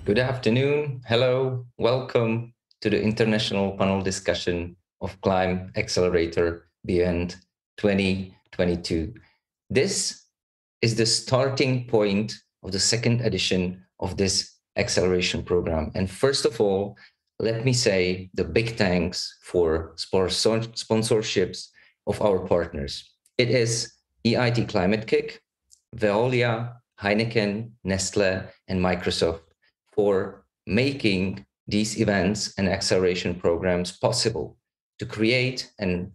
Good afternoon. Hello. Welcome to the international panel discussion of Climate Accelerator Beyond 2022. This is the starting point of the second edition of this acceleration program. And first of all, let me say the big thanks for sponsorships of our partners. It is EIT Climatekick, Veolia, Heineken, Nestle, and Microsoft for making these events and acceleration programs possible to create an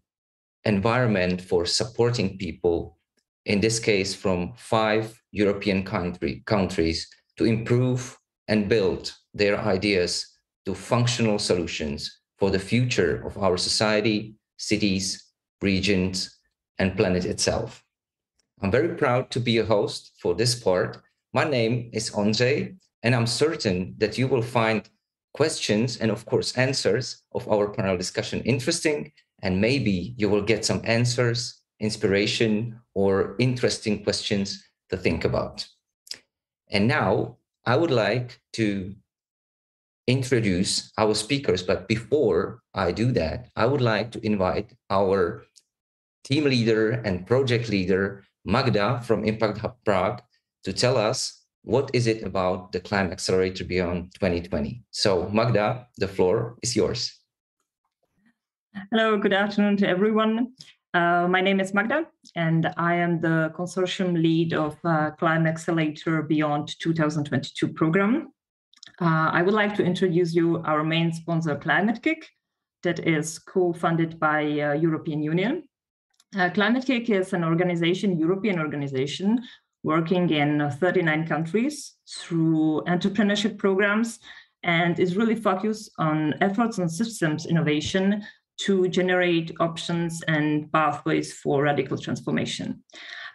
environment for supporting people, in this case from 5 European countries, to improve and build their ideas to functional solutions for the future of our society, cities, regions, and planet itself. I'm very proud to be a host for this part. My name is Andrzej, and I'm certain that you will find questions and, of course, answers of our panel discussion interesting, and maybe you will get some answers, inspiration, or interesting questions to think about. And now I would like to introduce our speakers, but before I do that, I would like to invite our team leader and project leader, Magda from Impact Hub Prague, to tell us what is it about the Climate Accelerator Beyond 2020. So Magda, the floor is yours. Hello, good afternoon to everyone. My name is Magda, and I am the consortium lead of Climate Accelerator Beyond 2022 program. I would like to introduce you our main sponsor, Climatekick, that is co-funded by European Union. Climatekick is an organization, European organization, working in 39 countries through entrepreneurship programs, and is really focused on efforts on systems innovation to generate options and pathways for radical transformation.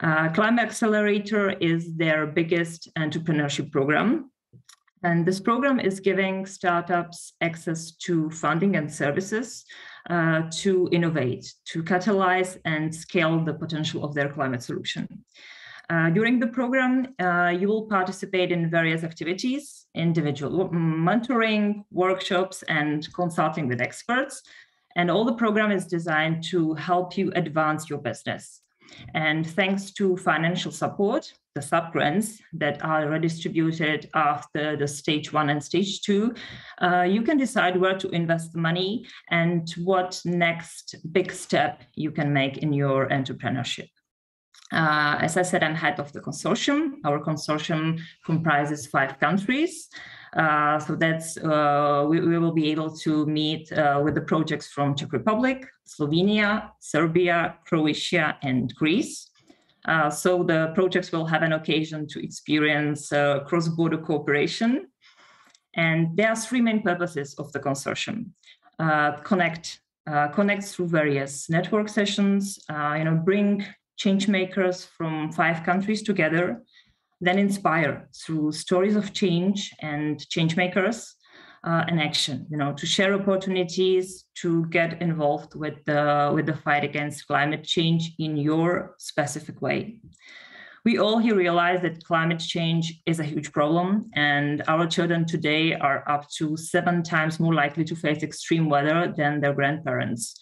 Climate Accelerator is their biggest entrepreneurship program. And this program is giving startups access to funding and services to innovate, to catalyze and scale the potential of their climate solution. During the program, you will participate in various activities, individual mentoring, workshops, and consulting with experts. And all the program is designed to help you advance your business. And thanks to financial support, the sub-grants that are redistributed after the stage 1 and stage 2, you can decide where to invest the money and what next big step you can make in your entrepreneurship. As I said, I'm head of the consortium. Our consortium comprises 5 countries. So that's we will be able to meet with the projects from Czech Republic, Slovenia, Serbia, Croatia, and Greece. So the projects will have an occasion to experience cross-border cooperation. And there are 3 main purposes of the consortium. Connect through various network sessions, bring change makers from 5 countries together, then inspire through stories of change and change makers and action, to share opportunities to get involved with the fight against climate change in your specific way. We all here realize that climate change is a huge problem, and our children today are up to 7 times more likely to face extreme weather than their grandparents.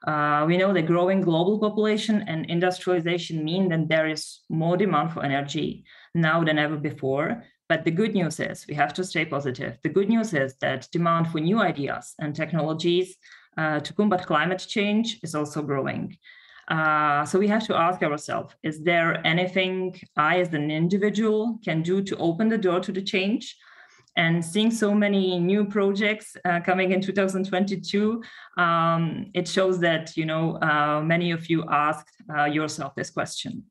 We know the growing global population and industrialization mean that there is more demand for energy now than ever before. But the good news is we have to stay positive. The good news is that demand for new ideas and technologies to combat climate change is also growing. So we have to ask ourselves, is there anything I as an individual can do to open the door to the change? And seeing so many new projects coming in 2022, it shows that many of you asked yourself this question.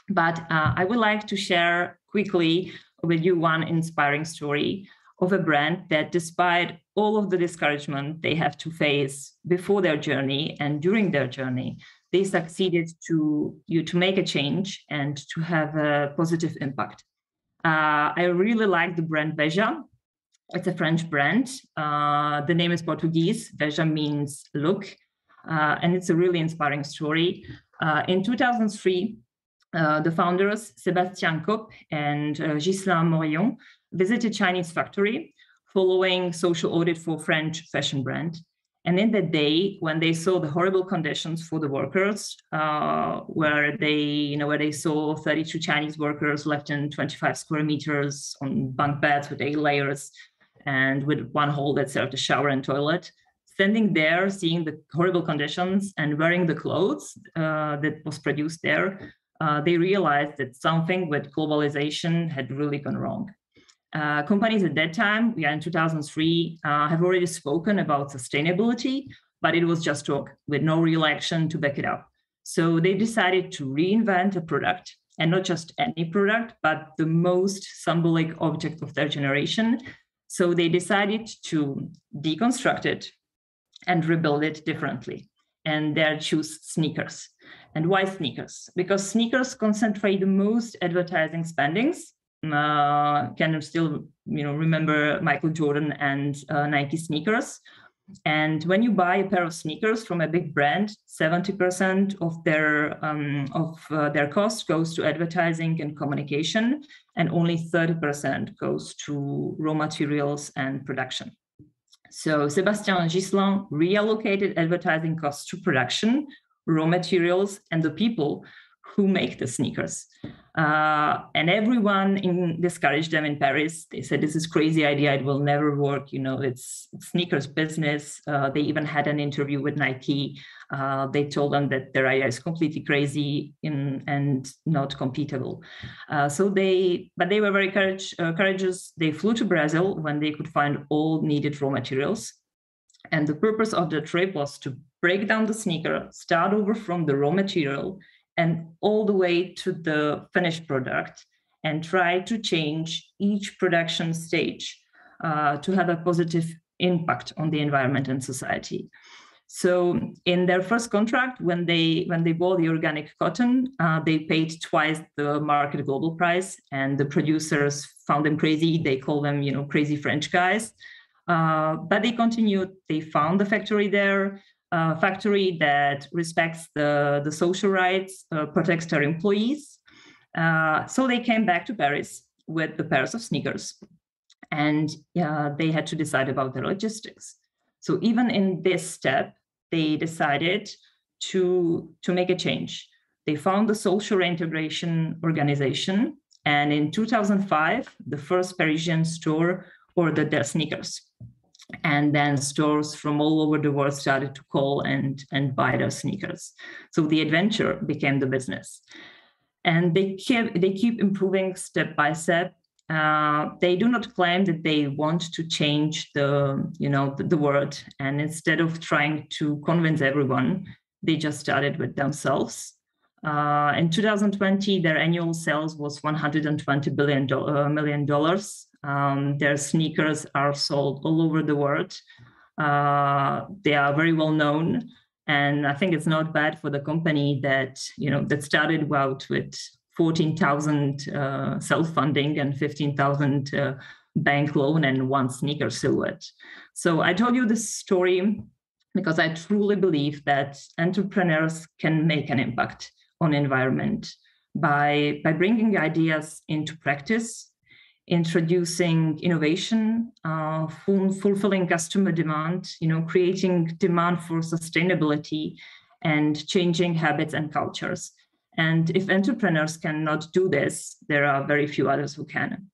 But I would like to share quickly with you one inspiring story of a brand that, despite all of the discouragement they have to face before their journey and during their journey, they succeeded to make a change and to have a positive impact. I really like the brand Veja. It's a French brand. The name is Portuguese. Veja means look, and it's a really inspiring story. In 2003, the founders, Sébastien Cope and Ghislain Morillon, visited Chinese factory following social audit for French fashion brand. And in that day, when they saw the horrible conditions for the workers, where they saw 32 Chinese workers left in 25 square meters on bunk beds with 8 layers and with one hole that served a shower and toilet, standing there, seeing the horrible conditions and wearing the clothes that was produced there, they realized that something with globalization had really gone wrong. Companies at that time, we are in 2003, have already spoken about sustainability, but it was just talk with no real action to back it up. So they decided to reinvent a product, and not just any product, but the most symbolic object of their generation. So they decided to deconstruct it and rebuild it differently. And they choose sneakers. And why sneakers? Because sneakers concentrate the most advertising spendings. Can you still remember Michael Jordan and Nike sneakers? And when you buy a pair of sneakers from a big brand, 70% of their cost goes to advertising and communication, and only 30% goes to raw materials and production. So Sébastien Gislin reallocated advertising costs to production, raw materials, and the people who make the sneakers. And everyone discouraged them in Paris. They said, this is a crazy idea, it will never work. It's sneakers business. They even had an interview with Nike. They told them that their idea is completely crazy and not competable. But they were very courageous. They flew to Brazil when they could find all needed raw materials. And the purpose of the trip was to break down the sneaker, start over from the raw material, and all the way to the finished product, and try to change each production stage to have a positive impact on the environment and society. So in their first contract, when they bought the organic cotton, they paid twice the market global price, and the producers found them crazy. They call them, crazy French guys. But they continued. They found the factory there, factory that respects the social rights, protects their employees. So they came back to Paris with the pairs of sneakers, and they had to decide about their logistics. So even in this step, they decided to make a change. They found the social reintegration organization, and in 2005, the first Parisian store ordered their sneakers. And then stores from all over the world started to call and buy their sneakers. So the adventure became the business. And they keep improving step by step. They do not claim that they want to change the world. And instead of trying to convince everyone, they just started with themselves. In 2020, their annual sales was $120 million. Their sneakers are sold all over the world. They are very well known, and I think it's not bad for the company that started out with 14,000 self-funding and 15,000 bank loan and one sneaker silhouette. So I told you this story because I truly believe that entrepreneurs can make an impact on environment by bringing ideas into practice, introducing innovation, fulfilling customer demand, creating demand for sustainability, and changing habits and cultures. And if entrepreneurs cannot do this, there are very few others who can.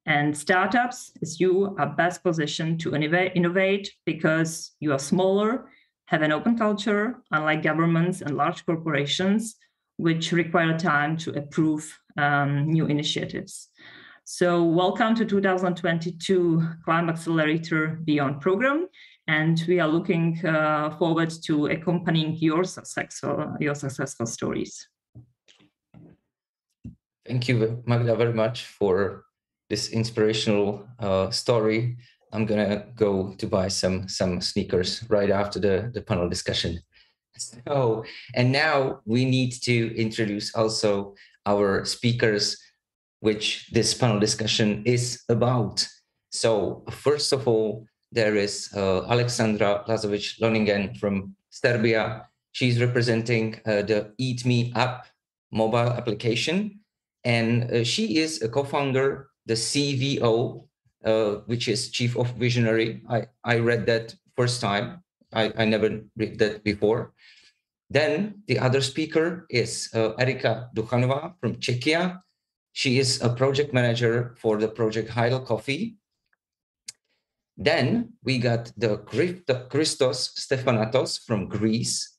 And startups, as you, are best positioned to innovate because you are smaller, have an open culture, unlike governments and large corporations, which require time to approve new initiatives. So welcome to 2022 Climate Accelerator Beyond program, and we are looking forward to accompanying your successful stories. Thank you, Magda, very much for this inspirational story. I'm gonna go to buy some sneakers right after the panel discussion. So, and now we need to introduce also our speakers, which this panel discussion is about. So first of all, there is Alexandra Lazovic-Loningen from Serbia. She's representing the Eat Me app mobile application. And she is a co-founder, the CVO which is Chief of Visionary. I read that first time. I never read that before. Then the other speaker is Erika Duchanova from Czechia. She is a project manager for the project Heidel Coffee. Then we got the Christos Stefanatos from Greece,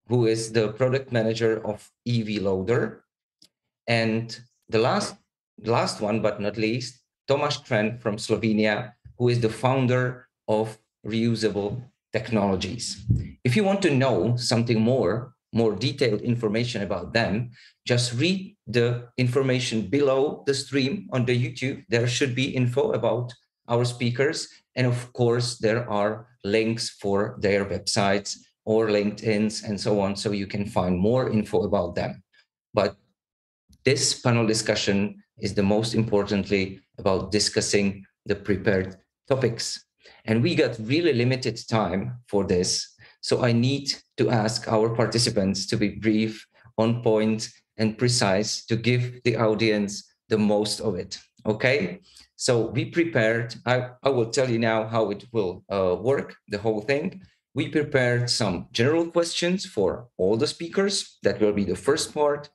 who is the product manager of EV Loder. And the last one, but not least, Tomáš Kren from Slovenia, who is the founder of Reusable Technologies. If you want to know something more detailed information about them, just read the information below the stream on the YouTube. There should be info about our speakers. And of course, there are links for their websites or LinkedIn's and so on, so you can find more info about them. But this panel discussion is the most importantly about discussing the prepared topics. And we got really limited time for this. So I need to ask our participants to be brief, on point, and precise to give the audience the most of it. Okay? So we prepared, I will tell you now how it will work, the whole thing. We prepared some general questions for all the speakers. That will be the first part.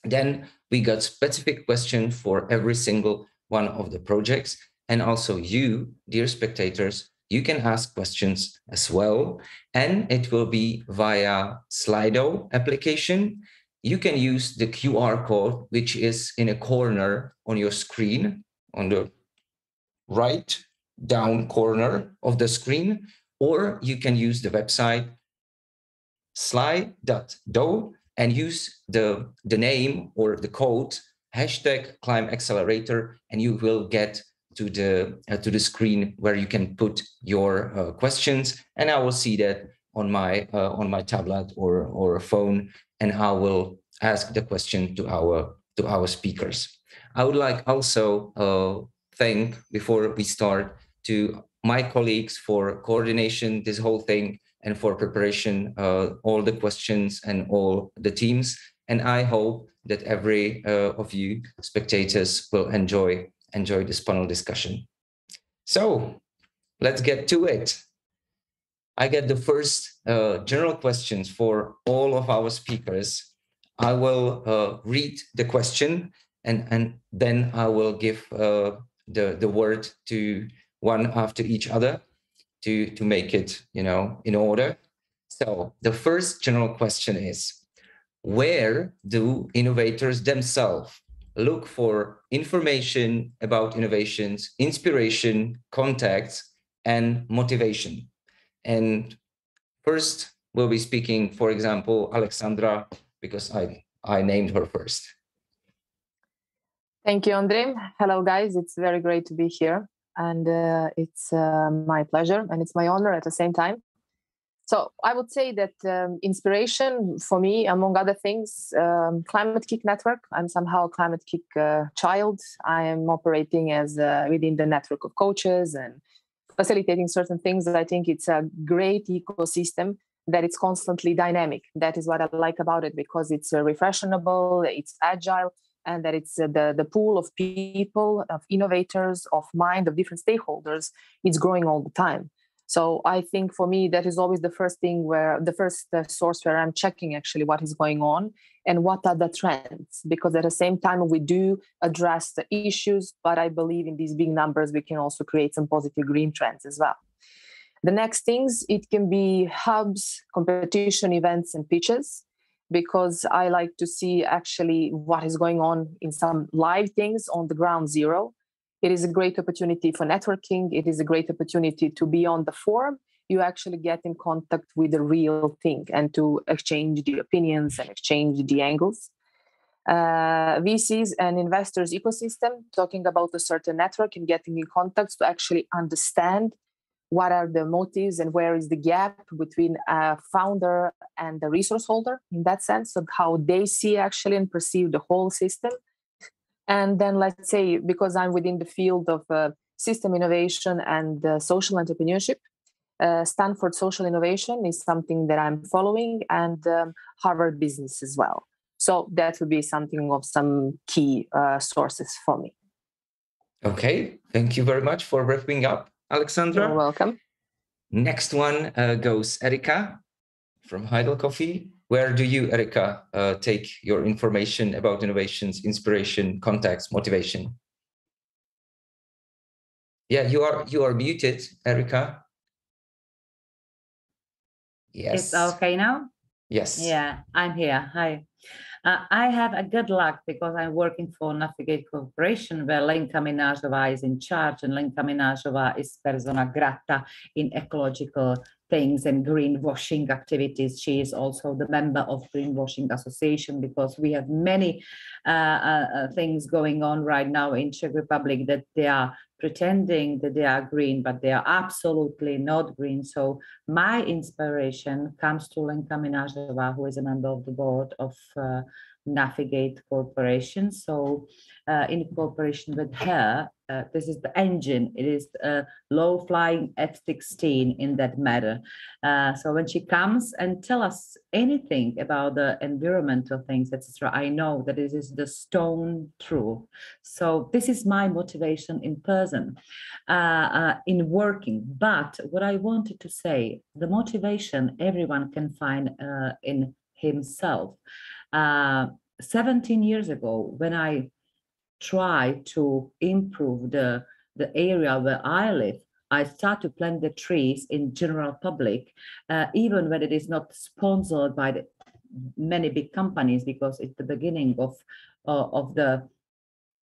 Then we got specific questions for every single one of the projects. And also you, dear spectators, you can ask questions as well. And it will be via Slido application. You can use the QR code, which is in a corner on your screen, on the right down corner of the screen, or you can use the website slide.do and use the name or the code #ClimeAccelerator, and you will get to the screen where you can put your questions, and I will see that on my tablet or a phone, and I will ask the question to our speakers. I would like also thank, before we start, to my colleagues for coordination this whole thing and for preparation, all the questions and all the teams. And I hope that every of you spectators will enjoy this panel discussion. So let's get to it. I get the first general questions for all of our speakers. I will read the question and then I will give the word to one after each other to make it, in order. So the first general question is, where do innovators themselves look for information about innovations, inspiration, contacts, and motivation? And first, we'll be speaking, for example, Alexandra, because I named her first. Thank you, Andre. Hello, guys. It's very great to be here. And it's my pleasure and it's my honor at the same time. So I would say that inspiration for me, among other things, Climatekick network. I'm somehow a Climatekick child. I am operating as within the network of coaches and facilitating certain things. I think it's a great ecosystem that it's constantly dynamic. That is what I like about it, because it's refreshable, it's agile, and that it's the pool of people, of innovators, of mind, of different stakeholders, it's growing all the time. So I think for me, that is always the first thing source where I'm checking actually what is going on and what are the trends. Because at the same time, we do address the issues, but I believe in these big numbers, we can also create some positive green trends as well. The next things, it can be hubs, competition events, and pitches, because I like to see actually what is going on in some live things on the ground zero. It is a great opportunity for networking. It is a great opportunity to be on the forum. You actually get in contact with the real thing and to exchange the opinions and exchange the angles. VCs and investors ecosystem, talking about a certain network and getting in contact to actually understand what are the motives and where is the gap between a founder and the resource holder in that sense, of how they see actually and perceive the whole system. And then let's say, because I'm within the field of system innovation and social entrepreneurship, Stanford Social Innovation is something that I'm following, and Harvard Business as well. So that would be something of some key sources for me. Okay, thank you very much for wrapping up, Alexandra. You're welcome. Next one goes Erika from Heidel Coffee. Where do you, Erika, take your information about innovations, inspiration, contacts, motivation? Yeah, you are muted, Erika. Yes. It's okay now? Yes. Yeah, I'm here. Hi. I have a good luck because I'm working for Navigate Corporation, where Lenka Minajova is in charge, and Lenka Minajova is persona grata in ecological things and greenwashing activities. She is also the member of Greenwashing Association, because we have many things going on right now in Czech Republic that they are pretending that they are green, but they are absolutely not green. So my inspiration comes to Lenka Minajova, who is a member of the board of Navigate Corporation. So in cooperation with her, this is the engine. It is low flying F-16 in that matter. So when she comes and tell us anything about the environmental things, etc., I know that it is the stone truth. So this is my motivation in person, in working. But what I wanted to say, the motivation everyone can find in himself. 17 years ago, when I tried to improve the area where I live, I start to plant the trees in general public, even when it is not sponsored by the many big companies, because it's the beginning of the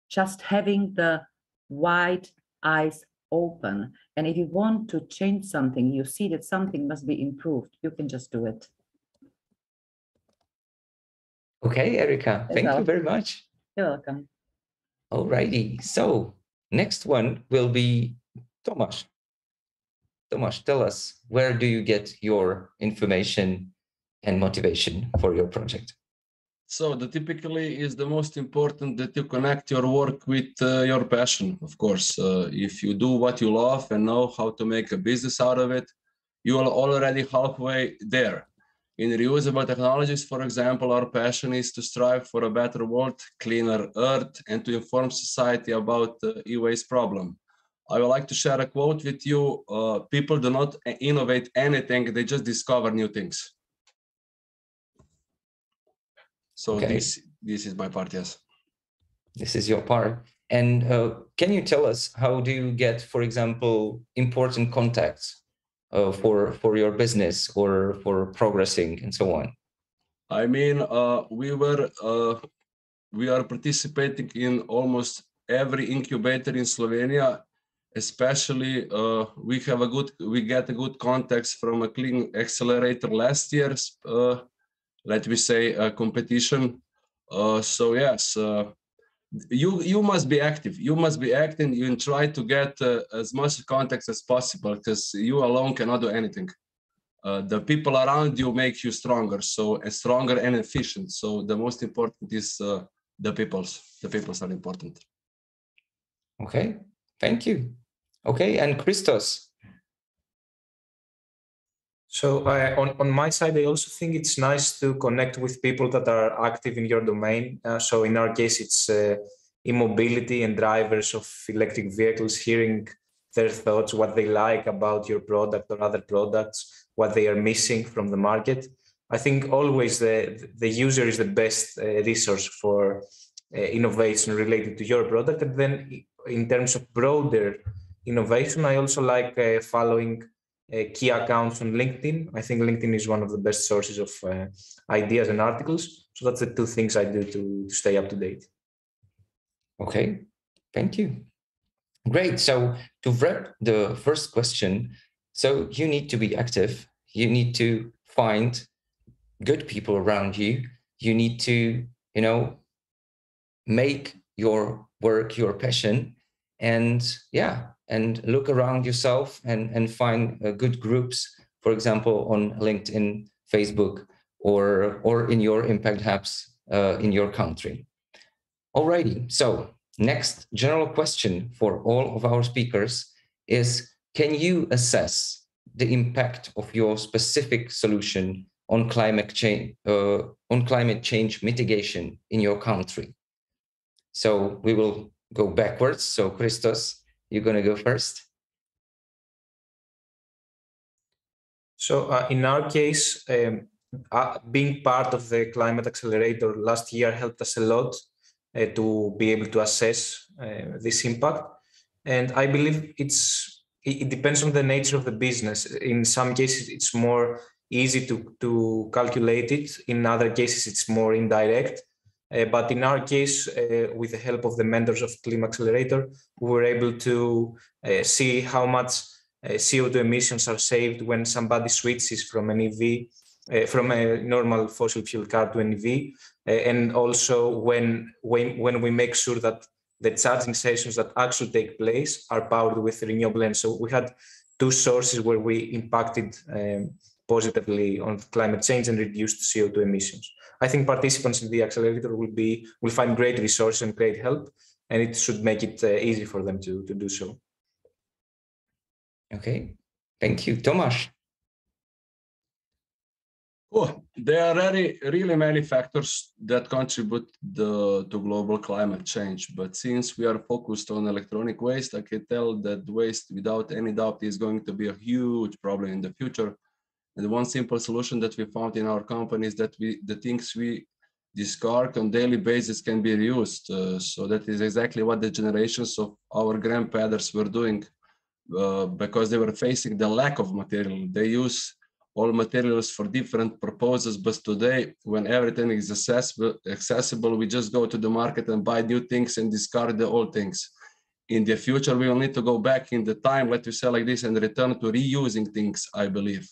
just having the wide eyes open. And if you want to change something, you see that something must be improved, you can just do it. Okay, Erika, thank you very much. You're welcome. Alrighty, so next one will be Tomasz. Tomasz, tell us, where do you get your information and motivation for your project? So typically is the most important that you connect your work with your passion, of course. If you do what you love and know how to make a business out of it, you are already halfway there. In reusable technologies, for example, our passion is to strive for a better world, cleaner earth, and to inform society about the e-waste problem. I would like to share a quote with you. People do not innovate anything, they just discover new things. So okay. This is my part, yes. This is your part. And can you tell us, how do you get, for example, important contacts for your business or for progressing and so on? I mean, we are participating in almost every incubator in Slovenia. Especially, we get a good contacts from a clean accelerator last year's, let me say, competition. So yes, you must be active. You must be acting. You try to get as much contacts as possible, because you alone cannot do anything. The people around you make you stronger, stronger and efficient. So the most important is the peoples. The peoples are important. Okay, thank you. Okay, and Christos. So on my side, I also think it's nice to connect with people that are active in your domain. So in our case, it's e-mobility and drivers of electric vehicles, hearing their thoughts, what they like about your product or other products, what they are missing from the market. I think always the user is the best resource for innovation related to your product. And then in terms of broader innovation, I also like following key accounts on LinkedIn. I think LinkedIn is one of the best sources of ideas and articles. So that's the two things I do to stay up to date. Okay, thank you. Great. So to wrap the first question, so you need to be active. You need to find good people around you. You need to, make your work your passion, and look around yourself and find good groups, for example, on LinkedIn, Facebook, or in your impact hubs in your country. Alrighty, so next general question for all of our speakers is, can you assess the impact of your specific solution on climate change mitigation in your country? So we will go backwards. So Christos, you're going to go first. So in our case, being part of the Climate Accelerator last year helped us a lot to be able to assess this impact. And I believe it depends on the nature of the business. In some cases, it's more easy to calculate it. In other cases, it's more indirect. But in our case, with the help of the mentors of Climate Accelerator, we were able to see how much CO2 emissions are saved when somebody switches from an EV, from a normal fossil fuel car to an EV, and also when we make sure that the charging sessions that actually take place are powered with renewable energy. So we had two sources where we impacted positively on climate change and reduced CO2 emissions. I think participants in the accelerator will find great resources and great help, and it should make it easy for them to do so. Okay, thank you. Tomasz. Oh, there are really many factors that contribute to global climate change. But since we are focused on electronic waste, I can tell that waste, without any doubt, is going to be a huge problem in the future. And one simple solution that we found in our company is that the things we discard on daily basis can be reused. So that is exactly what the generations of our grandfathers were doing. Because they were facing the lack of material. They use all materials for different purposes, but today, when everything is accessible, we just go to the market and buy new things and discard the old things. In the future, we will need to go back in the time, let me say like this, and return to reusing things, I believe.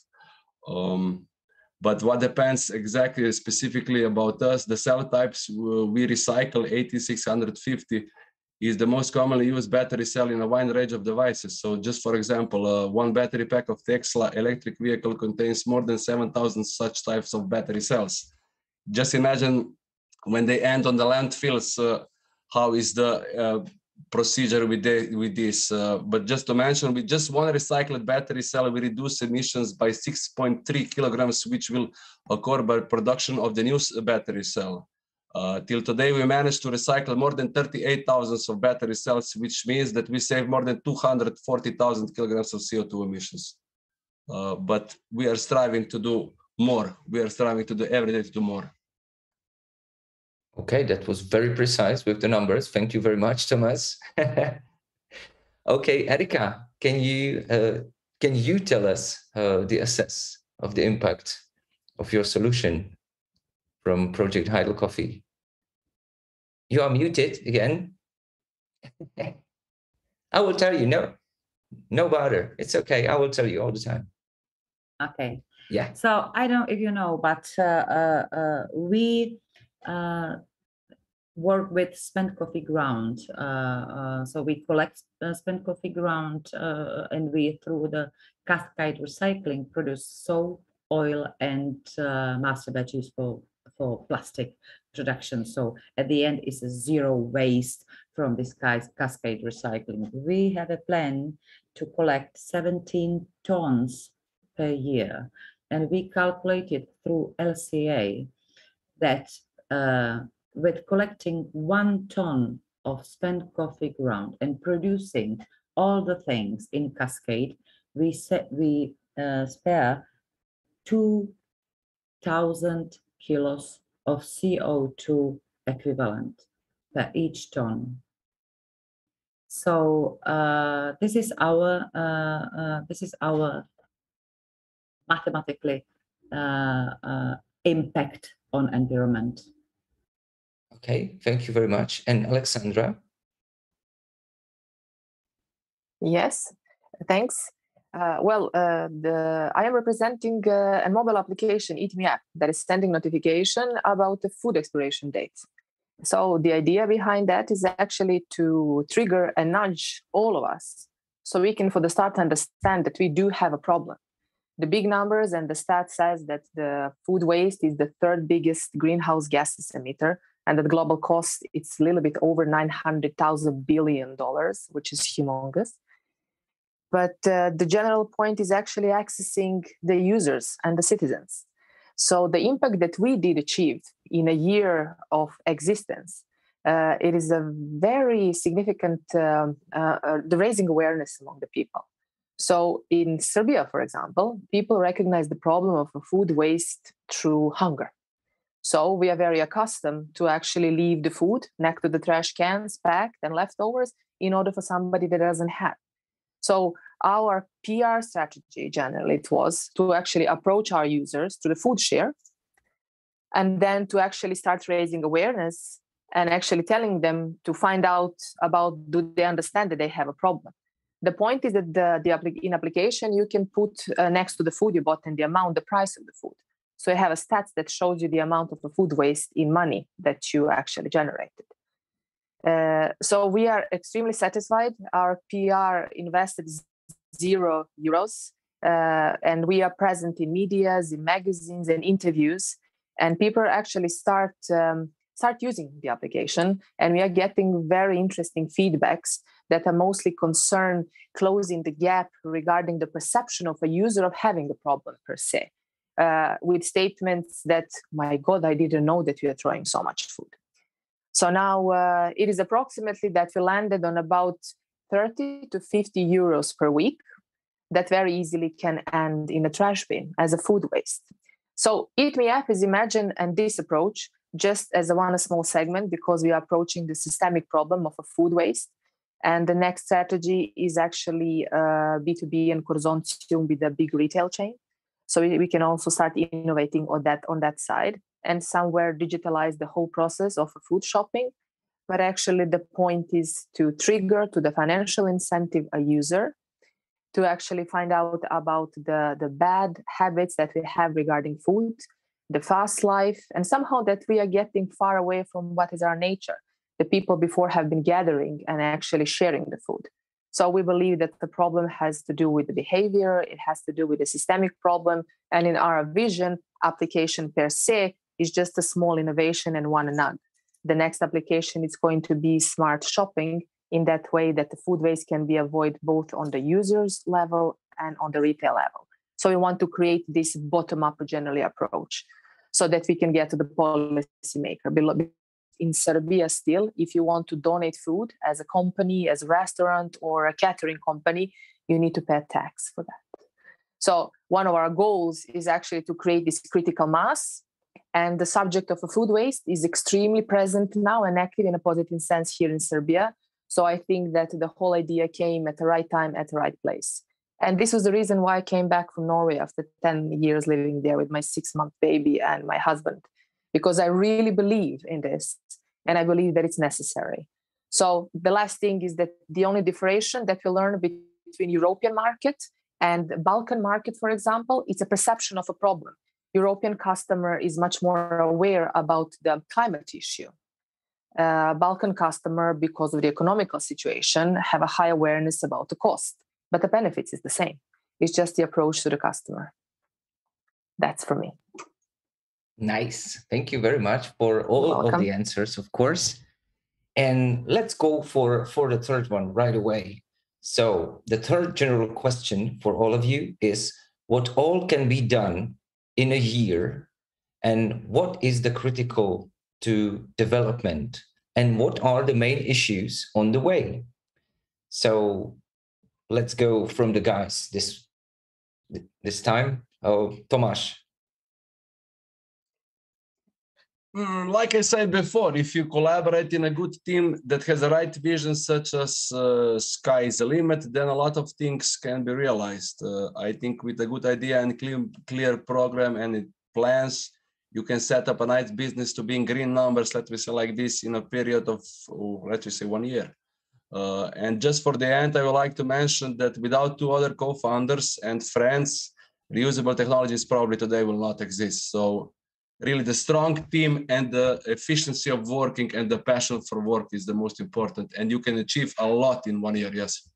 But what depends exactly specifically about us, the cell types we recycle 8650 is the most commonly used battery cell in a wide range of devices. So just for example, one battery pack of Tesla electric vehicle contains more than 7,000 such types of battery cells. Just imagine when they end on the landfills, how is the procedure with this. But just to mention, with just one recycled battery cell, we reduce emissions by 6.3 kilograms, which will occur by production of the new battery cell. Till today, we managed to recycle more than 38,000 of battery cells, which means that we save more than 240,000 kilograms of CO2 emissions. But we are striving to do more. We are striving to do every day to do more. Okay, that was very precise with the numbers. Thank you very much, Thomas. Okay, Erika, can you tell us the assess of the impact of your solution from Project Heidel Coffee? You are muted again. I will tell you, no bother. It's okay. I will tell you all the time. Okay. Yeah. So I don't know if you know, but we work with spent coffee ground. So we collect spent coffee ground and we, through the cascade recycling, produce soap, oil, and master batches for plastic production. So at the end, it's a zero waste from this cascade recycling. We have a plan to collect 17 tons per year. And we calculated through LCA that with collecting 1 ton of spent coffee ground and producing all the things in cascade, we spare 2,000 kilos of CO2 equivalent per each ton. So this is our mathematically impact on environment. Okay, thank you very much. And Alexandra? Yes, thanks. I am representing a mobile application, Eat Me App, that is sending notification about the food expiration dates. So the idea behind that is actually to trigger and nudge all of us so we can, for the start, understand that we do have a problem. The big numbers and the stat says that the food waste is the third biggest greenhouse gases emitter, and that global cost, it's a little bit over $900,000 billion, which is humongous. But the general point is actually accessing the users and the citizens. So the impact that we did achieve in a year of existence it is a very significant the raising awareness among the people. So in Serbia, for example, people recognize the problem of food waste through hunger. So we are very accustomed to actually leave the food next to the trash cans, packed and leftovers, in order for somebody that doesn't have. So our PR strategy, generally, it was to actually approach our users to the food share, and then to actually start raising awareness and actually telling them to find out about, do they understand that they have a problem. The point is that in application, you can put next to the food you bought and the amount, the price of the food. So you have a stats that shows you the amount of the food waste in money that you actually generated. So we are extremely satisfied. Our PR invested €0, and we are present in medias, in magazines, and interviews. And people actually start using the application, and we are getting very interesting feedbacks that are mostly concerned closing the gap regarding the perception of a user of having a problem per se, with statements that, my God, I didn't know that we are throwing so much food. So now it is approximately that we landed on about 30 to 50 euros per week that very easily can end in a trash bin as a food waste. So Eat Me Up is imagined and this approach just as a small segment, because we are approaching the systemic problem of a food waste. And the next strategy is actually B2B and consortium with a big retail chain. So we can also start innovating on that side and somewhere digitalize the whole process of food shopping. But actually the point is to trigger to the financial incentive a user to actually find out about the bad habits that we have regarding food, the fast life, and somehow that we are getting far away from what is our nature. The people before have been gathering and actually sharing the food. So we believe that the problem has to do with the behavior, it has to do with the systemic problem, and in our vision, application per se is just a small innovation and one nug. The next application is going to be smart shopping, in that way that the food waste can be avoided both on the user's level and on the retail level. So we want to create this bottom-up generally approach so that we can get to the policymaker. In Serbia still, if you want to donate food as a company, as a restaurant or a catering company, you need to pay tax for that. So one of our goals is actually to create this critical mass, and the subject of food waste is extremely present now and active in a positive sense here in Serbia. So I think that the whole idea came at the right time, at the right place. And this was the reason why I came back from Norway after 10 years living there with my 6-month baby and my husband, because I really believe in this and I believe that it's necessary. So the last thing is that the only differentiation that we learn between European market and Balkan market, for example, it's a perception of a problem. European customer is much more aware about the climate issue. Balkan customer, because of the economical situation, have a high awareness about the cost, but the benefits is the same. It's just the approach to the customer. That's for me. Nice. Thank you very much for all of the answers, of course. And let's go for the third one right away. So the third general question for all of you is, what all can be done in a year, and what is the critical to development, and what are the main issues on the way? So let's go from the guys this time. Oh, Tomasz. Like I said before, if you collaborate in a good team that has the right vision, such as sky is the limit, then a lot of things can be realized. I think with a good idea and clear program and plans, you can set up a nice business to be in green numbers, let me say like this, in a period of, let me say, 1 year. And just for the end, I would like to mention that without 2 other co-founders and friends, reusable technologies probably today will not exist. So really the strong team and the efficiency of working and the passion for work is the most important. And you can achieve a lot in 1 year, yes.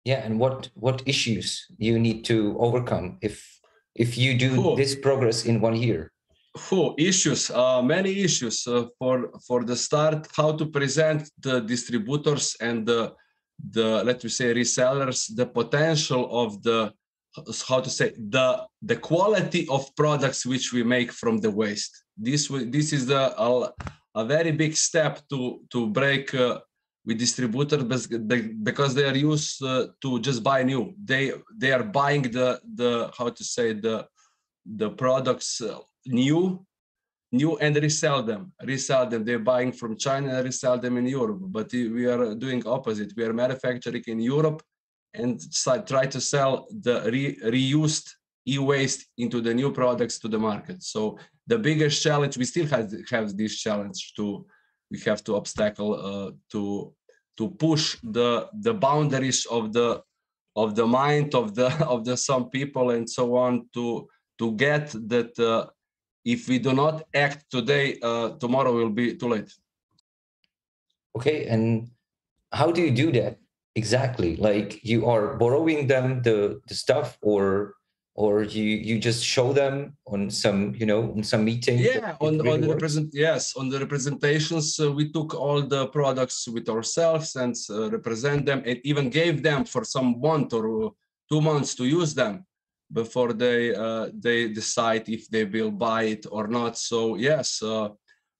Yeah, and what issues you need to overcome if you do this progress in 1 year? Issues, many issues. For the start, how to present the distributors and the let me say resellers the potential of the, how to say, the quality of products which we make from the waste. This is the a very big step to break with distributors because they are used to just buy new. They are buying the how to say the products new and resell them. They're buying from China and resell them in Europe. But we are doing opposite. We are manufacturing in Europe and try to sell the reused e-waste into the new products to the market. So the biggest challenge, we still have this challenge we have to obstacle to push the boundaries of the mind of the some people and so on to get that if we do not act today, tomorrow will be too late. Okay, and how do you do that exactly? Like you are borrowing them the stuff, or you just show them on some on some meeting? Yeah, on the representations, we took all the products with ourselves and represent them, and even gave them for some month or 2 months to use them before they decide if they will buy it or not. So yes,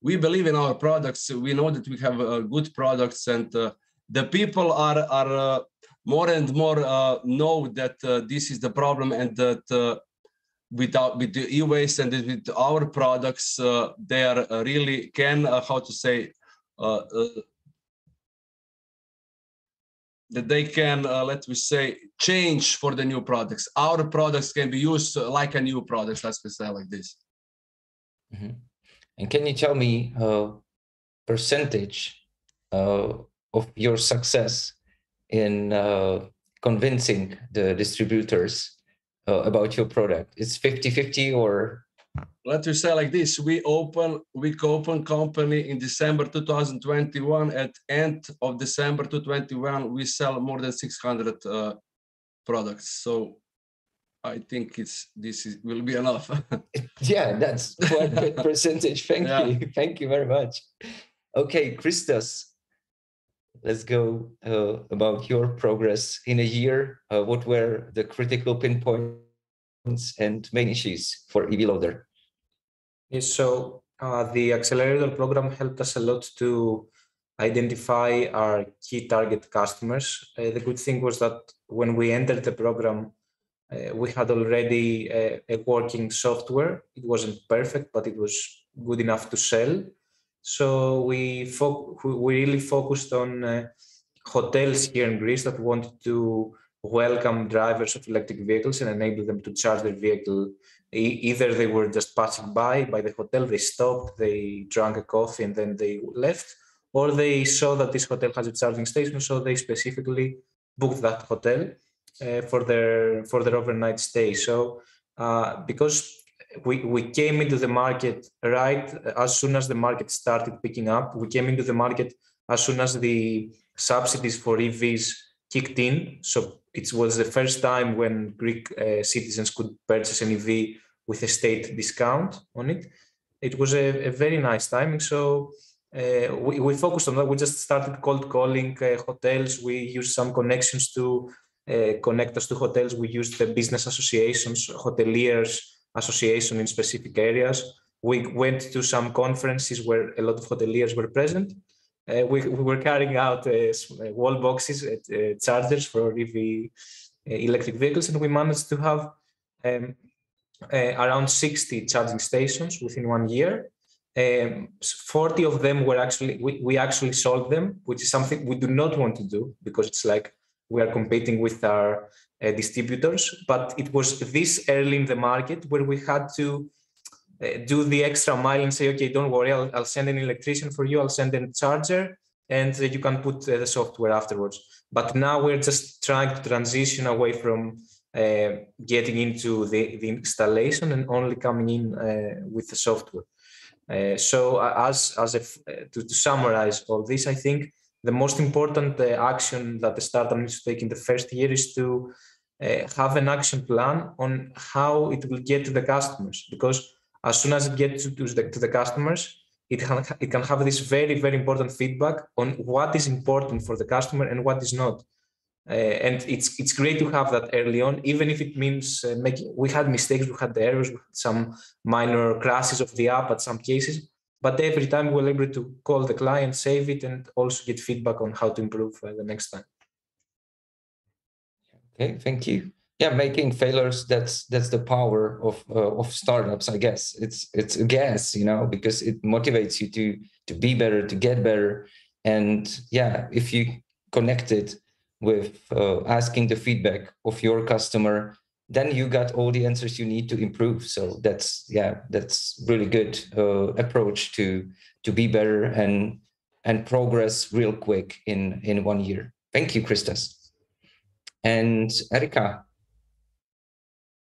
we believe in our products. We know that we have good products, and the people are more and more know that this is the problem, and that with the e-waste and with our products, they are really can how to say that they can let me say change for the new products. Our products can be used like a new product. Let's say like this. Mm-hmm. And can you tell me percentage of your success in convincing the distributors about your product? It's 50-50 or? Let me say like this: we open company in December 2021. At end of December 2021, we sell more than 600 products. So I think will be enough. Yeah, that's quite a good percentage. Thank you very much. Okay, Christos, let's go about your progress in a year. What were the critical pinpoints and main issues for EV Loder? Yes, so the Accelerator program helped us a lot to identify our key target customers. The good thing was that when we entered the program, we had already a working software. It wasn't perfect, but it was good enough to sell. So we really focused on hotels here in Greece that wanted to welcome drivers of electric vehicles and enable them to charge their vehicle. Either they were just passing by the hotel, they stopped, they drank a coffee and then they left, or they saw that this hotel has a charging station, so they specifically booked that hotel for their overnight stay. So because we came into the market right as soon as the market started picking up, we came into the market as soon as the subsidies for EVs kicked in. So it was the first time when Greek citizens could purchase an EV with a state discount on it. It was a very nice timing. So we focused on that. We just started cold calling hotels. We used some connections to connect us to hotels. We used the business associations, hoteliers association in specific areas. We went to some conferences where a lot of hoteliers were present. We were carrying out wall boxes, chargers for EV electric vehicles, and we managed to have around 60 charging stations within 1 year. 40 of them were we actually sold them, which is something we do not want to do because it's like we are competing with our distributors. But it was this early in the market where we had to do the extra mile and say, okay, don't worry, I'll send an electrician for you, I'll send a charger, and you can put the software afterwards. But now we're just trying to transition away from getting into the installation and only coming in with the software. So to summarize all this, I think the most important action that the startup needs to take in the first year is to have an action plan on how it will get to the customers, because as soon as it gets to the customers, it can have this very, very important feedback on what is important for the customer and what is not. And it's great to have that early on, even if it means we had mistakes, we had errors, we had some minor crashes of the app at some cases. But every time we're able to call the client, save it, and also get feedback on how to improve the next time. Okay, thank you. Yeah, making failures, that's the power of startups, I guess. It's a gas, because it motivates you to be better, to get better. And yeah, if you connect it with asking the feedback of your customer, then you got all the answers you need to improve. So that's really good approach to be better and progress real quick in 1 year. Thank you, Christos. And Erika,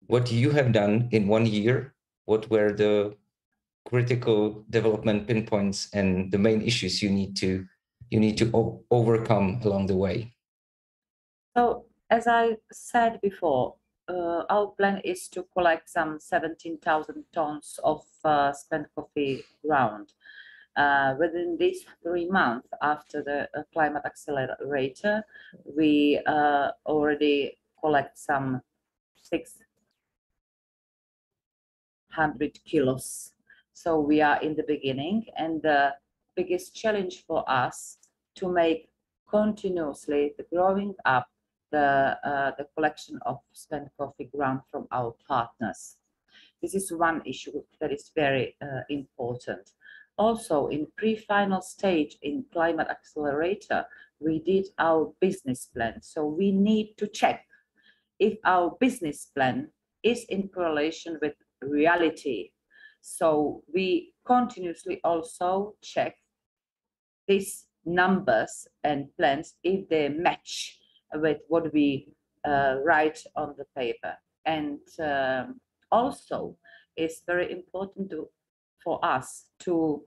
what you have done in 1 year, what were the critical development pinpoints and the main issues you need to overcome along the way? So, as I said before, our plan is to collect some 17,000 tons of spent coffee ground. Within these 3 months after the Climate Accelerator, we already collect some 600 kilos. So we are in the beginning, and the biggest challenge for us to make continuously the growing up the collection of spent coffee ground from our partners. This is one issue that is very important. Also, in pre-final stage in Climate Accelerator, we did our business plan. So we need to check if our business plan is in correlation with reality. So we continuously also check these numbers and plans if they match with what we write on the paper. And also, it's very important for us to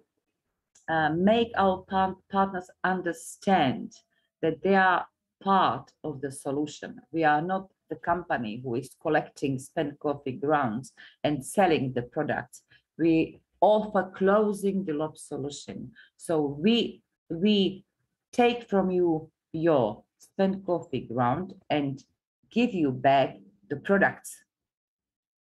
make our partners understand that they are part of the solution. We are not the company who is collecting spent coffee grounds and selling the products. We offer closing the loop solution. So we take from you your spent coffee ground and give you back the products.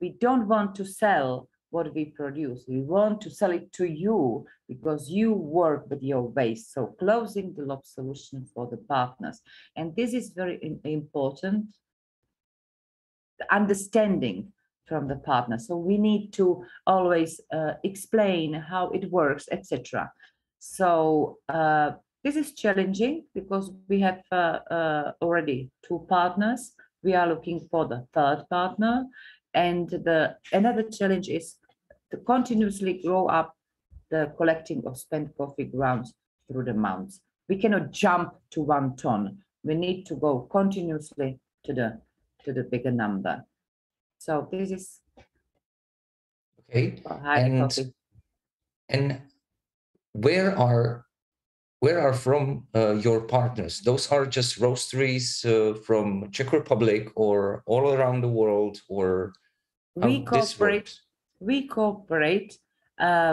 We don't want to sell what we produce. We want to sell it to you because you work with your waste. So closing the loop solution for the partners. And this is very important, the understanding from the partner. So we need to always explain how it works, etc. So this is challenging because we have already 2 partners. We are looking for the 3rd partner. And another challenge is to continuously grow up the collecting of spent coffee grounds through the months. We cannot jump to 1 ton. We need to go continuously to the bigger number. So this is okay. And where are from your partners? Those are just roasteries from Czech Republic or all around the world, or how this works? We cooperate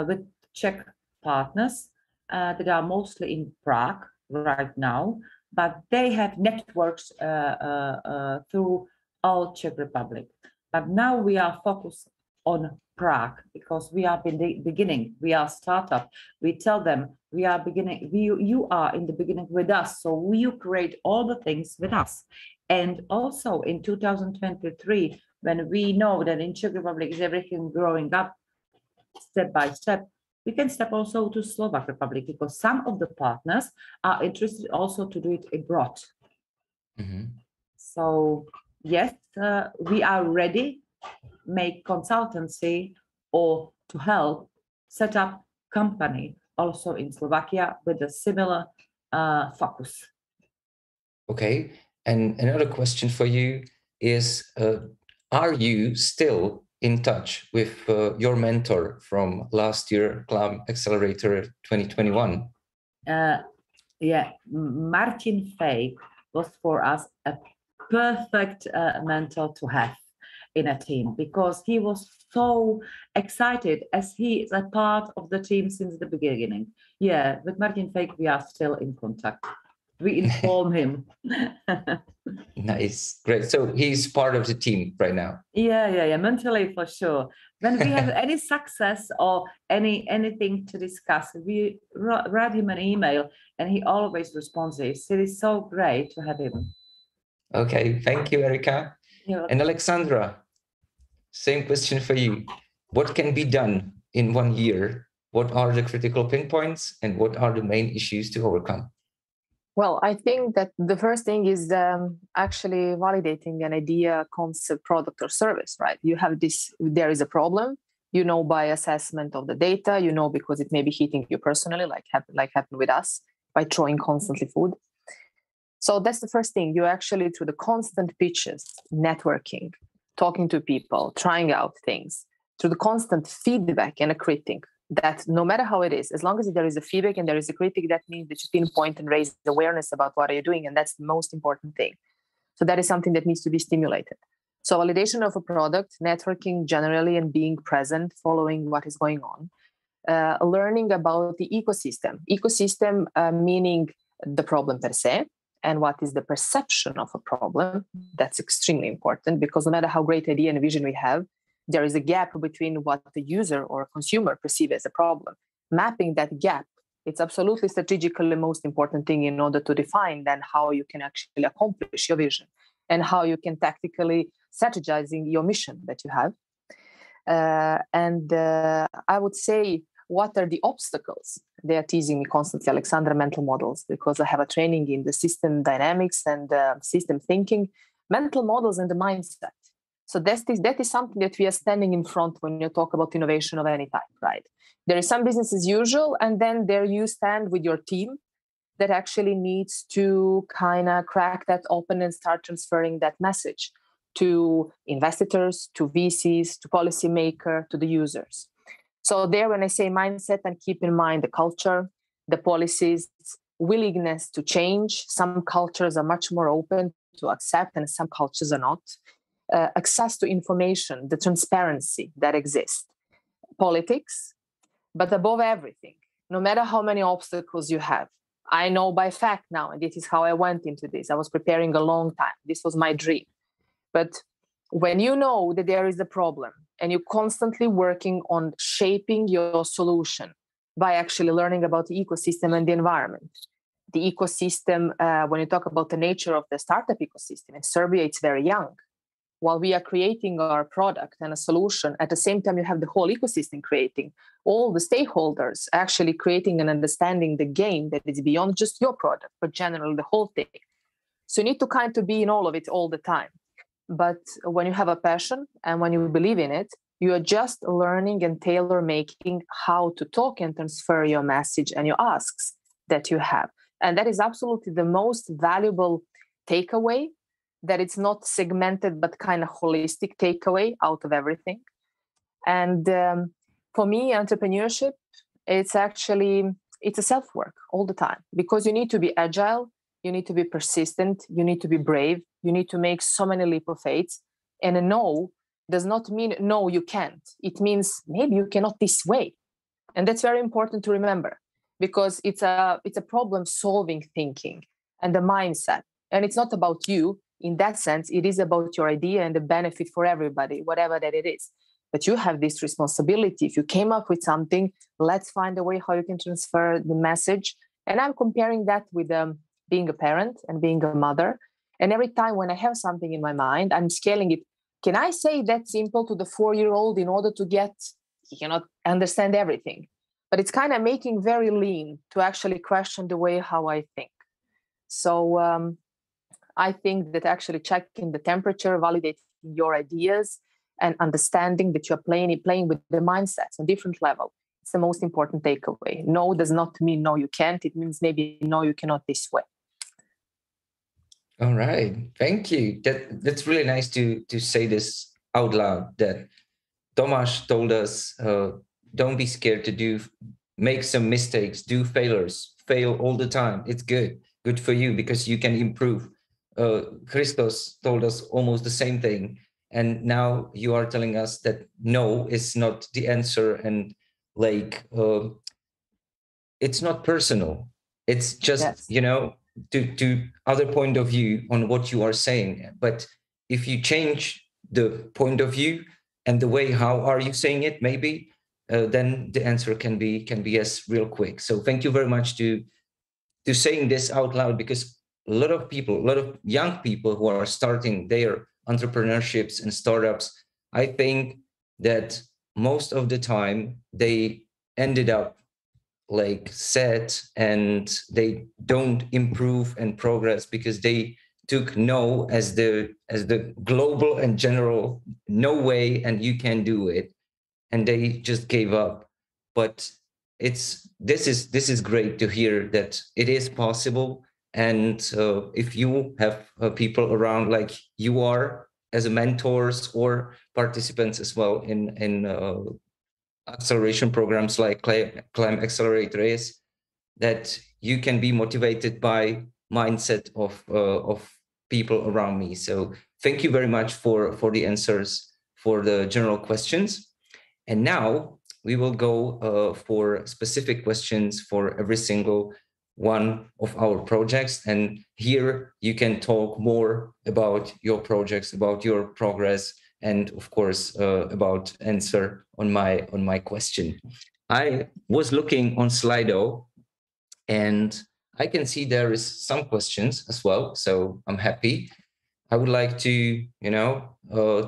with Czech partners that are mostly in Prague right now, but they have networks through all Czech Republic. But now we are focused on Prague because we are in the beginning. We are startup. We tell them we are beginning. You are in the beginning with us, so you create all the things with us. And also in 2023, when we know that in Czech Republic is everything growing up step by step, we can step also to Slovak Republic because some of the partners are interested also to do it abroad. Mm-hmm. So yes, we are ready, make consultancy or to help set up company also in Slovakia with a similar focus. Okay, and another question for you is, are you still in touch with your mentor from last year, Climate Accelerator 2021? Yeah, Martin Fay was for us a perfect mentor to have in a team because he was so excited as he is a part of the team since the beginning. Yeah, with Martin Fay, we are still in contact. we inform him. Nice, great. So he's part of the team right now. Yeah. Mentally for sure. When we have any success or anything to discuss, we write him an email, and he always responds. It is so great to have him. Okay, thank you, Erika. And Alexandra, same question for you. What can be done in 1 year? What are the critical pinpoints, and what are the main issues to overcome? Well, I think that the first thing is actually validating an idea, concept, product, or service, right? You have this, there is a problem, you know, by assessment of the data, you know, because it may be hitting you personally, like happened with us, by throwing constantly food. So that's the first thing. You actually, through the constant pitches, networking, talking to people, trying out things, through the constant feedback and a critique, that no matter how it is, as long as there is a feedback and there is a critic, that means that you pinpoint and raise awareness about what are you doing. And that's the most important thing. So that is something that needs to be stimulated. So validation of a product, networking generally, and being present, following what is going on. Learning about the ecosystem. Ecosystem meaning the problem per se, and what is the perception of a problem. That's extremely important, because no matter how great idea and vision we have, there is a gap between what the user or consumer perceive as a problem. Mapping that gap, it's absolutely strategically the most important thing in order to define then how you can actually accomplish your vision and how you can tactically strategizing your mission that you have. I would say, what are the obstacles? They are teasing me constantly, Alexandra, mental models, because I have a training in the system dynamics and system thinking, mental models and the mindset. So that is something that we are standing in front when you talk about innovation of any type, right? There is some business as usual, and then there you stand with your team that actually needs to kind of crack that open and start transferring that message to investors, to VCs, to policymakers, to the users. So there, when I say mindset, and keep in mind the culture, the policies, willingness to change. Some cultures are much more open to accept, and some cultures are not. Access to information, the transparency that exists, politics, but above everything, no matter how many obstacles you have. I know by fact now, and this is how I went into this. I was preparing a long time. This was my dream. But when you know that there is a problem and you're constantly working on shaping your solution by actually learning about the ecosystem and the environment, the ecosystem, when you talk about the nature of the startup ecosystem, in Serbia, it's very young. While we are creating our product and a solution, at the same time, you have the whole ecosystem creating, all the stakeholders actually creating and understanding the game that is beyond just your product, but generally the whole thing. So you need to kind of be in all of it all the time. But when you have a passion and when you believe in it, you are just learning and tailor making how to talk and transfer your message and your asks that you have. And that is absolutely the most valuable takeaway, that it's not segmented, but kind of holistic takeaway out of everything. And for me, entrepreneurship, it's a self-work all the time, because you need to be agile, you need to be persistent, you need to be brave, you need to make so many leap of faith. And a no does not mean no, you can't. It means maybe you cannot this way. And that's very important to remember, because it's a problem-solving thinking and the mindset. And it's not about you. In that sense, it is about your idea and the benefit for everybody, whatever that it is. But you have this responsibility. If you came up with something, let's find a way how you can transfer the message. And I'm comparing that with being a parent and being a mother. And every time when I have something in my mind, I'm scaling it. Can I say that simple to the 4-year-old in order to get, he cannot understand everything. But it's kind of making very lean to actually question the way how I think. So I think that actually checking the temperature, validating your ideas, and understanding that you're playing with the mindsets on different level, it's the most important takeaway. No does not mean no, you can't. It means maybe no, you cannot this way. All right, thank you. That's really nice to say this out loud. That Tomasz told us, don't be scared to make some mistakes, fail all the time. It's good for you because you can improve. Christos told us almost the same thing. And now you are telling us that no is not the answer, and like, it's not personal. It's just, yes. to other point of view on what you are saying. But if you change the point of view and the way how are you saying it, maybe then the answer can be yes real quick. So thank you very much to saying this out loud, because a lot of people, a lot of young people who are starting their entrepreneurships and startups, I think that most of the time they ended up like sad and they don't improve and progress because they took no as the global and general no way and you can do it, and they just gave up. But this is great to hear that it is possible. And if you have people around like you are as a mentors or participants as well in acceleration programs like Climb Accelerator is, that you can be motivated by mindset of people around me. So thank you very much for the answers for the general questions. And now we will go for specific questions for every single one of our projects. And here you can talk more about your projects, about your progress, and of course, about answer on my question. I was looking on Slido and I can see there is some questions as well. So I'm happy. I would like to,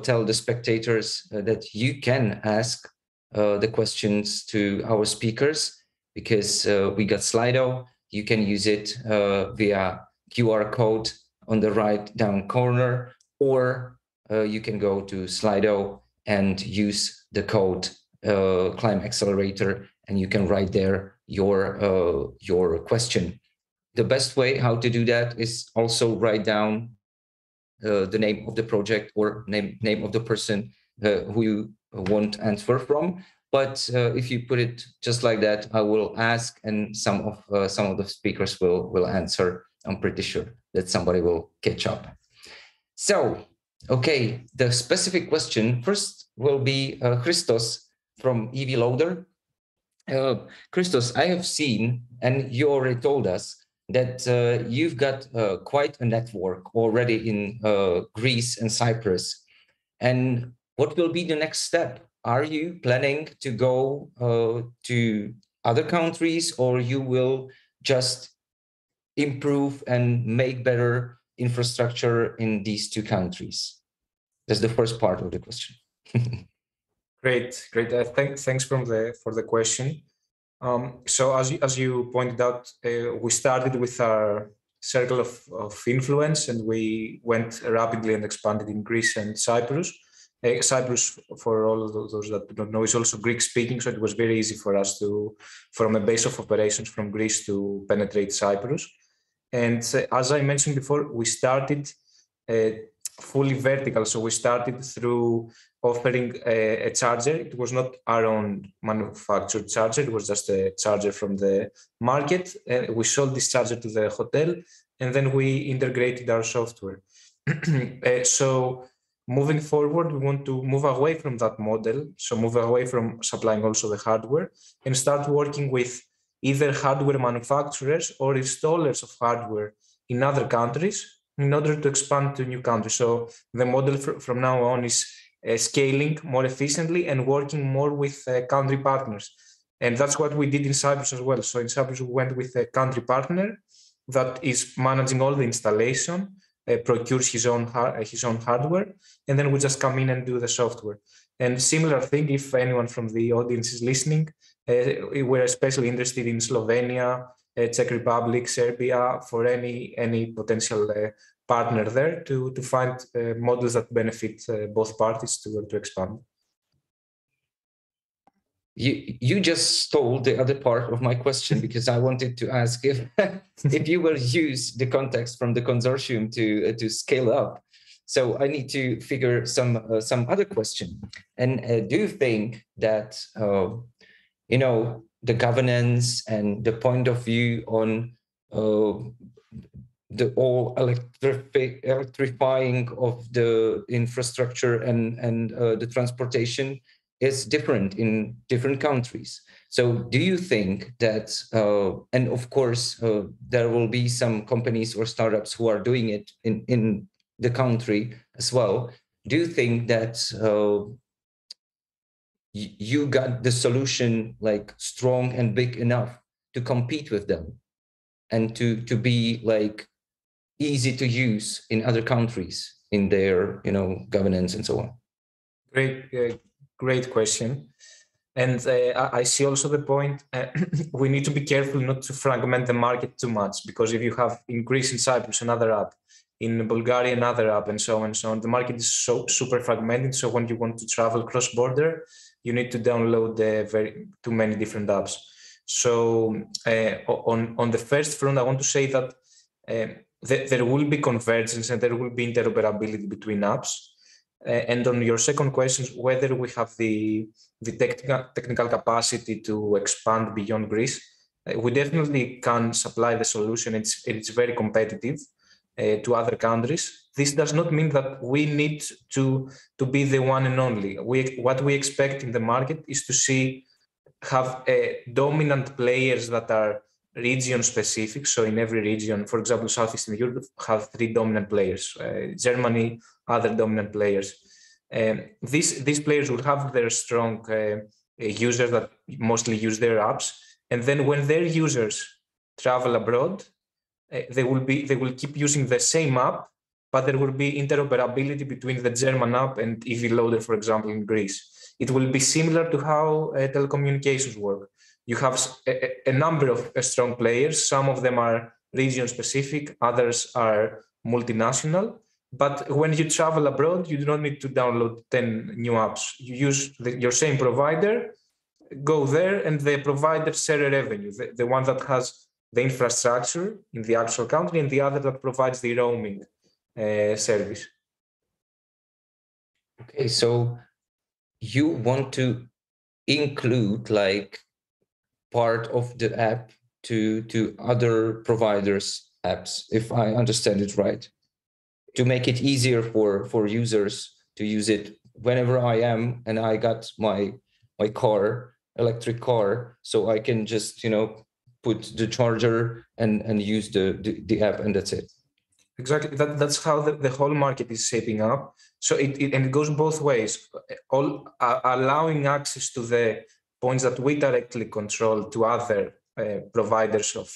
tell the spectators that you can ask the questions to our speakers, because we got Slido. You can use it via QR code on the right down corner, or you can go to Slido and use the code Climb Accelerator, and you can write there your question. The best way how to do that is also write down the name of the project or name of the person who you want answer from. But if you put it just like that, I will ask, and some of the speakers will answer. I'm pretty sure that somebody will catch up. So, okay, the specific question first will be Christos from EV Loder. Christos, I have seen, and you already told us, that you've got quite a network already in Greece and Cyprus. And what will be the next step? Are you planning to go to other countries, or you will just improve and make better infrastructure in these two countries? That's the first part of the question. Great. Thanks for the question. So as you pointed out, we started with our circle of influence, and we went rapidly and expanded in Greece and Cyprus. Cyprus, for all of those that don't know, is also Greek speaking, so it was very easy for us to, from a base of operations from Greece, to penetrate Cyprus. And as I mentioned before, we started fully vertical. So we started through offering a charger. It was not our own manufactured charger. It was just a charger from the market. We sold this charger to the hotel, and then we integrated our software. So moving forward, we want to move away from that model. So move away from supplying also the hardware and start working with either hardware manufacturers or installers of hardware in other countries in order to expand to new countries. So the model from now on is scaling more efficiently and working more with country partners. And that's what we did in Cyprus as well. So in Cyprus, we went with a country partner that is managing all the installation, procures his own hardware, and then we just come in and do the software. And similar thing, if anyone from the audience is listening, we're especially interested in Slovenia, Czech Republic, Serbia, for any potential partner there to find models that benefit both parties to expand. You just stole the other part of my question, because I wanted to ask if you will use the context from the consortium to scale up. So I need to figure some other question. And do you think that the governance and the point of view on the all electrifying of the infrastructure and the transportation is different in different countries. So do you think that, and of course, there will be some companies or startups who are doing it in the country as well. Do you think that you got the solution like strong and big enough to compete with them and to be like easy to use in other countries in their, governance and so on? Great question. And I see also the point, we need to be careful not to fragment the market too much, because if you have in Greece and Cyprus another app, in Bulgaria another app, and so on, the market is so super fragmented. So when you want to travel cross-border, you need to download too many different apps. So on the first front, I want to say that there will be convergence and there will be interoperability between apps. And on your second question, whether we have the technical capacity to expand beyond Greece, we definitely can supply the solution. It's very competitive to other countries. This does not mean that we need to be the one and only. What we expect in the market is to have dominant players that are region specific. So in every region, for example, Southeastern Europe have 3 dominant players, Germany, other dominant players. These players will have their strong users that mostly use their apps. And then when their users travel abroad, they will keep using the same app, but there will be interoperability between the German app and EV Loder, for example, in Greece. It will be similar to how telecommunications work. You have a number of strong players. Some of them are region specific, others are multinational. But when you travel abroad, you do not need to download 10 new apps. You use your same provider, go there, and the provider share a revenue, the one that has the infrastructure in the actual country and the other that provides the roaming service. Okay, so you want to include like part of the app to other providers' apps, if I understand it right, to make it easier for users to use it whenever I am and I got my electric car, so I can just put the charger and use the app, and that's it. Exactly. That's how the whole market is shaping up. So it goes both ways. Allowing access to the points that we directly control to other providers of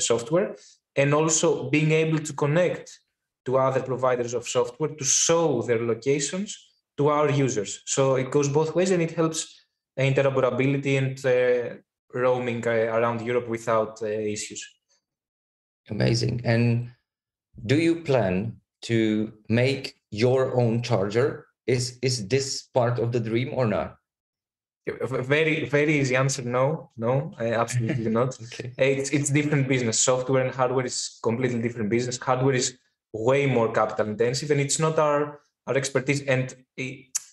software, and also being able to connect to other providers of software to show their locations to our users. So it goes both ways, and it helps interoperability and roaming around Europe without issues. Amazing. And do you plan to make your own charger? Is this part of the dream or not? Very, very easy answer. No, absolutely not. Okay. It's different business. Software and hardware is completely different business. Hardware is way more capital intensive, and it's not our expertise. And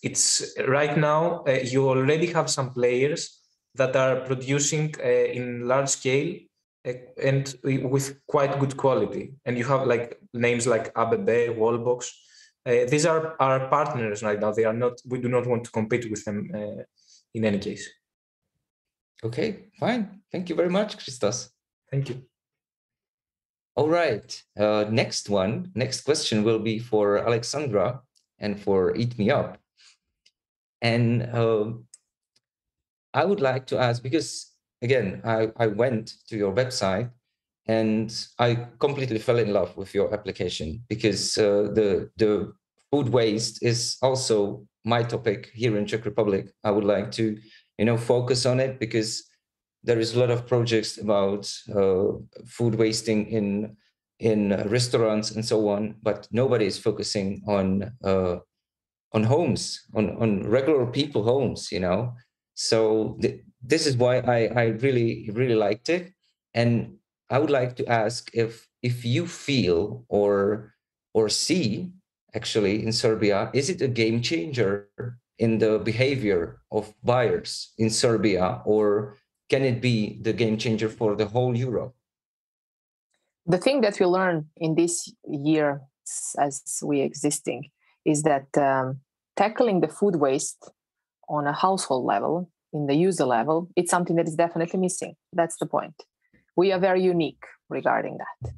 it's right now, you already have some players that are producing in large scale and with quite good quality. And you have like names like ABB, Wallbox. These are our partners right now. They are not. We do not want to compete with them in any case. Okay, fine. Thank you very much, Christos. Thank you. All right. Next question will be for Alexandra and for Eat Me Up. And I would like to ask, because again, I went to your website and I completely fell in love with your application, because the food waste is also my topic here in Czech Republic. I would like to, focus on it, because there is a lot of projects about food wasting in restaurants and so on, but nobody is focusing on homes, on regular people homes, So this is why I really, really liked it. And I would like to ask if you feel or see, actually, in Serbia, is it a game changer in the behavior of buyers in Serbia, or can it be the game changer for the whole Europe? The thing that we learn in this year as we existing is that tackling the food waste on a household level, in the user level, it's something that is definitely missing. That's the point. We are very unique regarding that.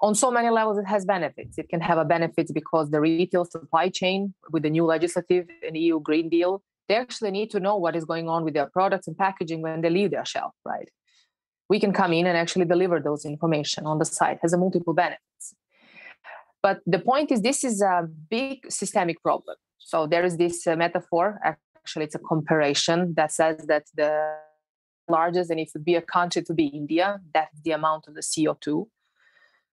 On so many levels, it has benefits. It can have a benefit because the retail supply chain with the new legislative and EU Green Deal, they actually need to know what is going on with their products and packaging when they leave their shelf, right? We can come in and actually deliver those information on the site. It has a multiple benefits. But the point is, this is a big systemic problem. So there is this metaphor, actually it's a comparison that says that the largest, and if it would be a country, to be India, that's the amount of the CO2.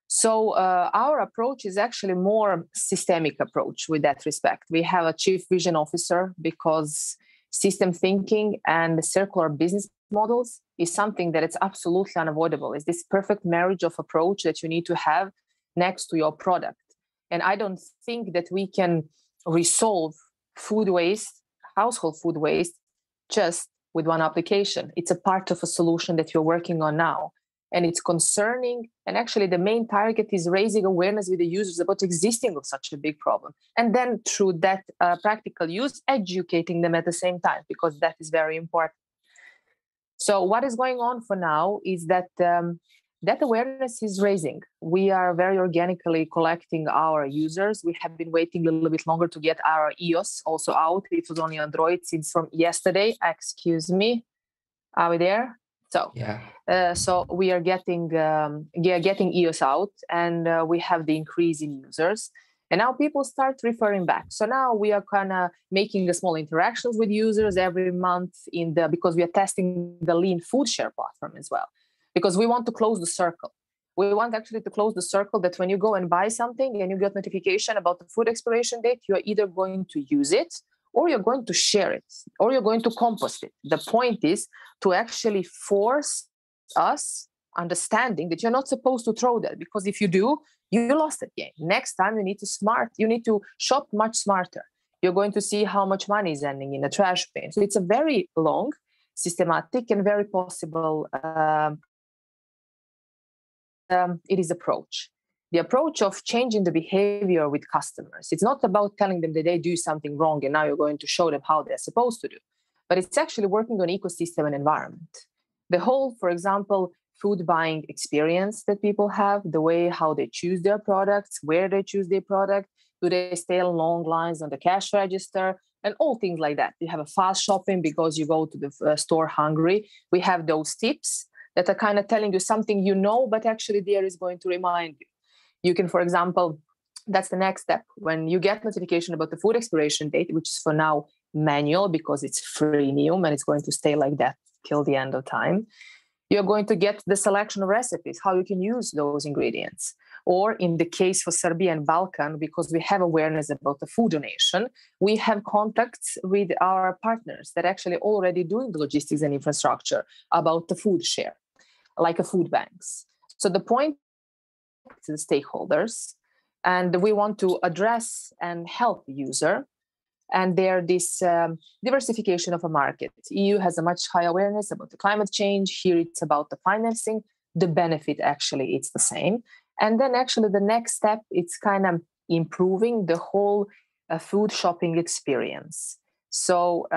So our approach is actually more systemic approach with that respect. We have a chief vision officer because system thinking and circular business models is something that it's absolutely unavoidable. It's this perfect marriage of approach that you need to have next to your product. And I don't think that we can resolve food waste, household food waste, just with one application. It's a part of a solution that you're working on now. And it's concerning. And actually, the main target is raising awareness with the users about existing of such a big problem. And then through that practical use, educating them at the same time, because that is very important. So what is going on for now is that that awareness is raising. We are very organically collecting our users. We have been waiting a little bit longer to get our EOS also out. It was only Android since from yesterday. Excuse me. Are we there? So, yeah. So we are getting EOS out, and we have the increase in users. And now people start referring back. So now we are kind of making the small interactions with users every month because we are testing the lean food share platform as well. Because we want to close the circle. We want actually to close the circle that when you go and buy something and you get notification about the food expiration date, you are either going to use it, or you're going to share it, or you're going to compost it. The point is to actually force us understanding that you're not supposed to throw that, because if you do, you lost that game. Next time you need to shop much smarter. You're going to see how much money is ending in a trash bin. So it's a very long, systematic, and very possible it is approach. The approach of changing the behavior with customers. It's not about telling them that they do something wrong and now you're going to show them how they're supposed to do, but it's actually working on ecosystem and environment. The whole, for example, food buying experience that people have, the way how they choose their products, where they choose their product, do they stay in long lines on the cash register, and all things like that. You have a fast shopping because you go to the store hungry. We have those tips that are kind of telling you something you know, but actually there is going to remind you. You can, for example, that's the next step. When you get notification about the food expiration date, which is for now manual because it's freemium and it's going to stay like that till the end of time, you're going to get the selection of recipes, how you can use those ingredients. Or in the case for Serbia and Balkan, because we have awareness about the food donation, we have contacts with our partners that actually already doing the logistics and infrastructure about the food share, like a food banks. So the point to the stakeholders, and we want to address and help the user. And there, this diversification of a market. EU has a much higher awareness about the climate change. Here, it's about the financing. The benefit, actually, it's the same. And then, actually, the next step, it's kind of improving the whole food shopping experience. So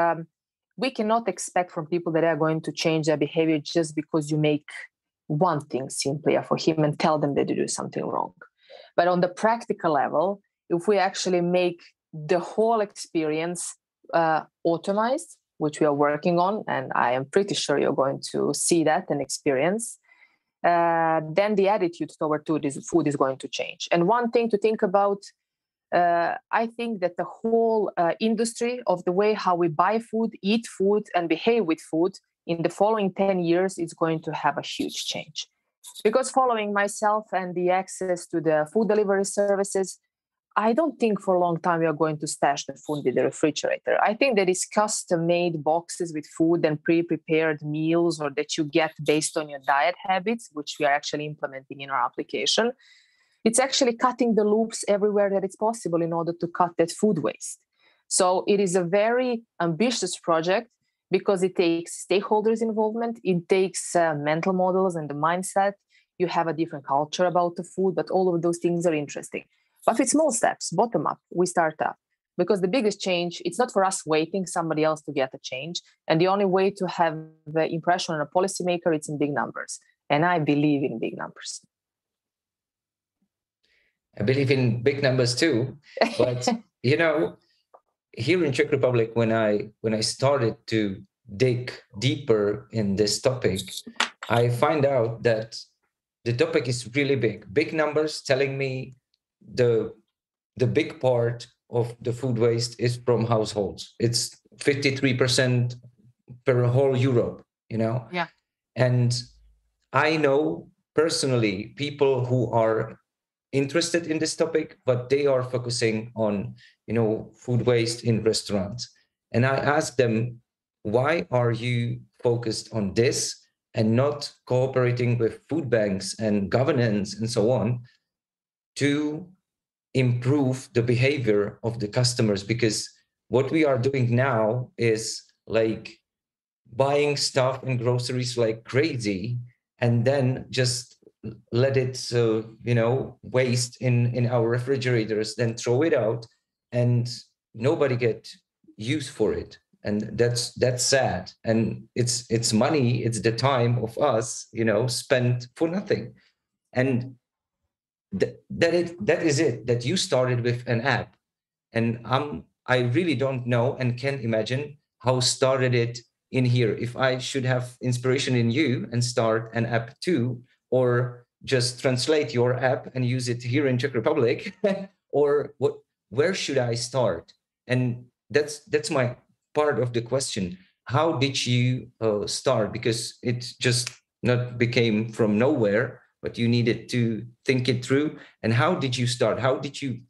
we cannot expect from people that are going to change their behavior just because you make one thing simpler for him and tell them that they do something wrong. But on the practical level, if we actually make the whole experience automized, which we are working on, and I am pretty sure you're going to see that and experience, then the attitude toward food is going to change. And one thing to think about, I think that the whole industry of the way how we buy food, eat food, and behave with food in the following 10 years is going to have a huge change. Because following myself and the access to the food delivery services, I don't think for a long time we are going to stash the food in the refrigerator. I think there is custom-made boxes with food and pre-prepared meals, or that you get based on your diet habits, which we are actually implementing in our application. It's actually cutting the loops everywhere that it's possible in order to cut that food waste. So it is a very ambitious project because it takes stakeholders' involvement, it takes mental models and the mindset. You have a different culture about the food, but all of those things are interesting. But with small steps, bottom up, we start up. because the biggest change, it's not for us waiting somebody else to get a change. And the only way to have the impression on a policymaker, it's in big numbers. And I believe in big numbers. I believe in big numbers too, but you know, here in Czech Republic, when I started to dig deeper in this topic, I find out that the topic is really big. Big numbers telling me the big part of the food waste is from households. It's 53% per whole Europe, you know? Yeah. And I know personally people who are interested in this topic, but they are focusing on, you know, food waste in restaurants. And I asked them, why are you focused on this and not cooperating with food banks and governance and so on to improve the behavior of the customers? Because what we are doing now is like buying stuff and groceries like crazy and then just let it you know, waste in our refrigerators, then throw it out and nobody get use for it. And that's sad. And it's money, it's the time of us, you know, spent for nothing. And that is it, that you started with an app. And I really don't know and can't imagine how started it in here. If I should have inspiration in you and start an app too, or just translate your app and use it here in Czech Republic, or where should I start? And that's my part of the question. How did you start? Because it just not became from nowhere, but you needed to think it through. And how did you start? How did you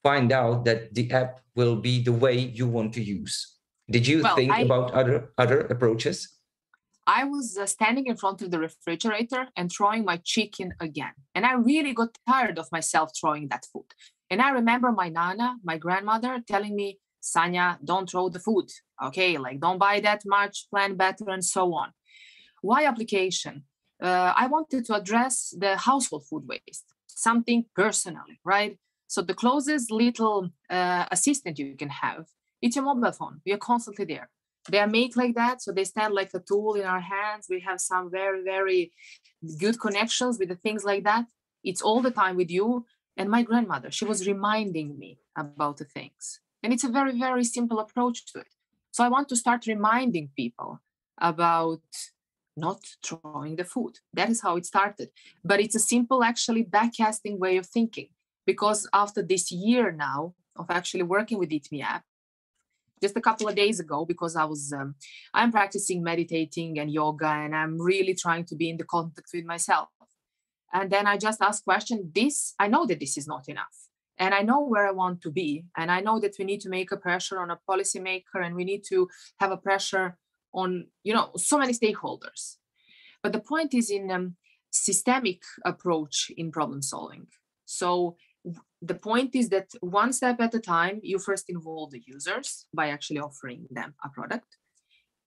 find out that the app will be the way you want to use? Did you think about other approaches? I was standing in front of the refrigerator and throwing my chicken again. And I really got tired of myself throwing that food. And I remember my Nana, my grandmother, telling me, Sanya, don't throw the food. Okay, like don't buy that much, plan better, and so on. Why application? I wanted to address the household food waste, something personally, right? So the closest little assistant you can have, it's your mobile phone. You're constantly there. They are made like that, so they stand like a tool in our hands. We have some very, very good connections with the things like that. It's all the time with you. And my grandmother, she was reminding me about the things. And it's a very, very simple approach to it. So I want to start reminding people about not throwing the food. That is how it started. But it's a simple, actually, backcasting way of thinking. Because after this year now of actually working with Eat Me app, just a couple of days ago, because I'm practicing meditating and yoga, and I'm really trying to be in the contact with myself. And then I just asked question, I know that this is not enough. And I know where I want to be. And I know that we need to make a pressure on a policymaker, and we need to have a pressure on, so many stakeholders. But the point is in systemic approach in problem solving. So the point is that one step at a time, you first involve the users by actually offering them a product.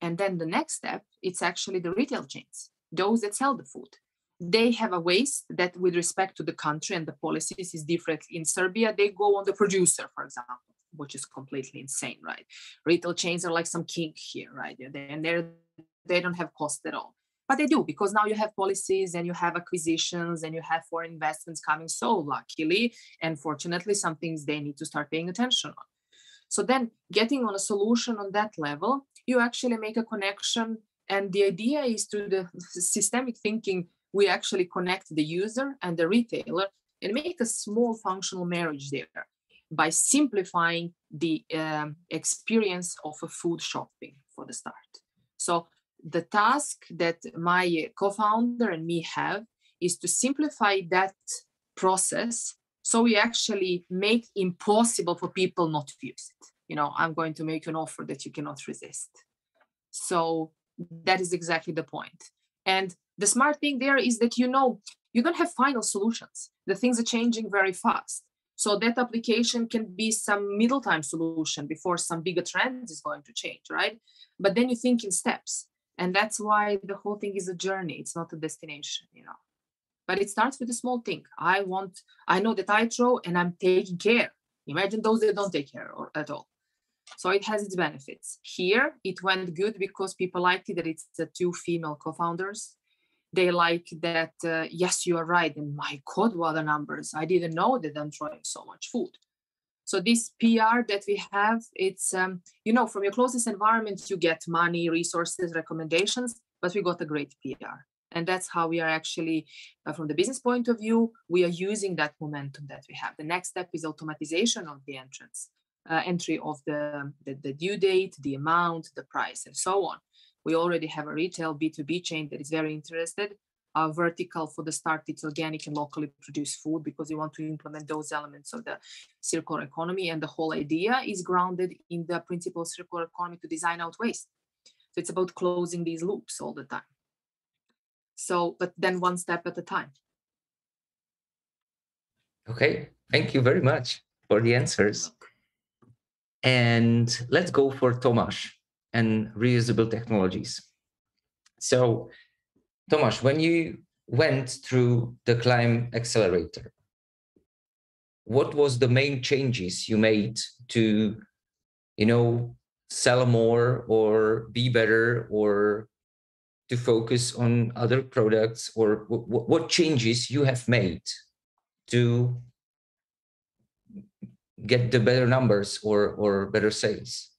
And then the next step, it's actually the retail chains, those that sell the food. They have a waste that with respect to the country and the policies is different. In Serbia, they go on the producer, for example, which is completely insane, right? Retail chains are like some king here, right? And they don't have cost at all. But they do, because now you have policies and you have acquisitions and you have foreign investments coming. So luckily and fortunately, some things they need to start paying attention on. So then getting on a solution on that level, you actually make a connection. And the idea is through the systemic thinking, we actually connect the user and the retailer and make a small functional marriage there by simplifying the experience of a food shopping for the start. So the task that my co-founder and me have is to simplify that process so we actually make impossible for people not to use it. I'm going to make an offer that you cannot resist. So that is exactly the point. And the smart thing there is that, you don't have final solutions. The things are changing very fast. So that application can be some middle time solution before some bigger trend is going to change, right? But then you think in steps. And that's why the whole thing is a journey. It's not a destination, But it starts with a small thing. I know that I throw and I'm taking care. Imagine those that don't take care at all. So it has its benefits. Here, it went good because people liked it that it's the two female co-founders. They like that, yes, you are right. And my God, what are the numbers? I didn't know that I'm throwing so much food. So this PR that we have, it's, you know, from your closest environment, you get money, resources, recommendations, but we got a great PR. And that's how we are actually, from the business point of view, we are using that momentum that we have. The next step is automatization of the entry of the due date, the amount, the price, and so on. We already have a retail B2B chain that is very interested. Our vertical for the start, it's organic and locally produced food because we want to implement those elements of the circular economy. And the whole idea is grounded in the principle of circular economy to design out waste. So it's about closing these loops all the time. So, but then one step at a time. Okay, thank you very much for the answers. And let's go for Tomasz and reusable technologies. So, Tomasz, when you went through the Climb Accelerator, what was the main changes you made to, you know, sell more or be better or to focus on other products, or what changes you have made to get the better numbers or better sales?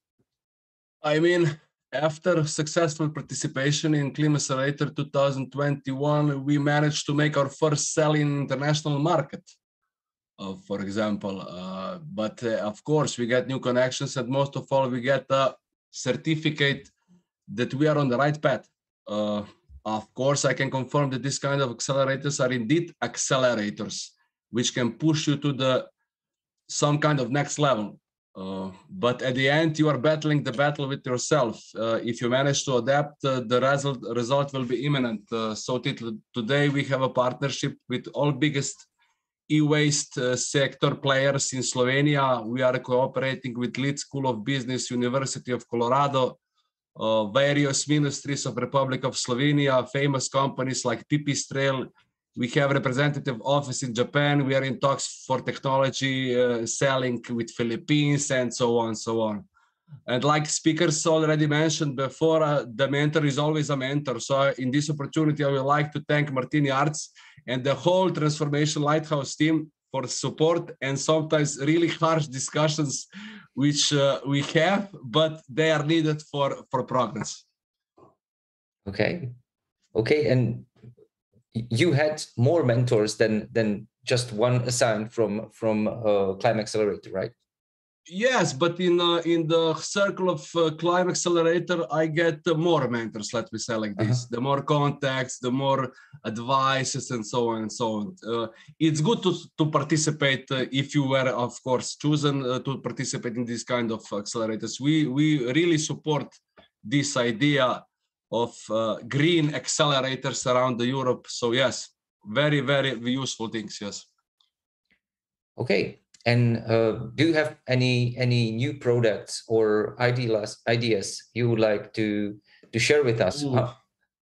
I mean, after successful participation in Climatekick 2021, we managed to make our first sell in international market, for example. But of course, we get new connections, and most of all, we get a certificate that we are on the right path. Of course, I can confirm that this kind of accelerators are indeed accelerators, which can push you to some kind of next level. But at the end, you are battling the battle with yourself. If you manage to adapt, the result will be imminent. So today we have a partnership with all biggest e-waste sector players in Slovenia. We are cooperating with Leeds School of Business, University of Colorado, various ministries of Republic of Slovenia, famous companies like Pipistrel. We have representative office in Japan. We are in talks for technology selling with Philippines and so on, so on. And like speakers already mentioned before, the mentor is always a mentor. So in this opportunity, I would like to thank Martini Arts and the whole Transformation Lighthouse team for support and sometimes really harsh discussions, which we have, but they are needed for progress. Okay. And you had more mentors than just one assigned from Climb Accelerator, right? Yes, but in the circle of Climb Accelerator, I get more mentors, let me say like this. The more contacts, the more advices, and so on and so on. It's good to participate if you were, of course, chosen to participate in this kind of accelerators. We really support this idea of green accelerators around Europe. So yes, very, very useful things, yes. Okay. And do you have any new products or ideas you would like to share with us?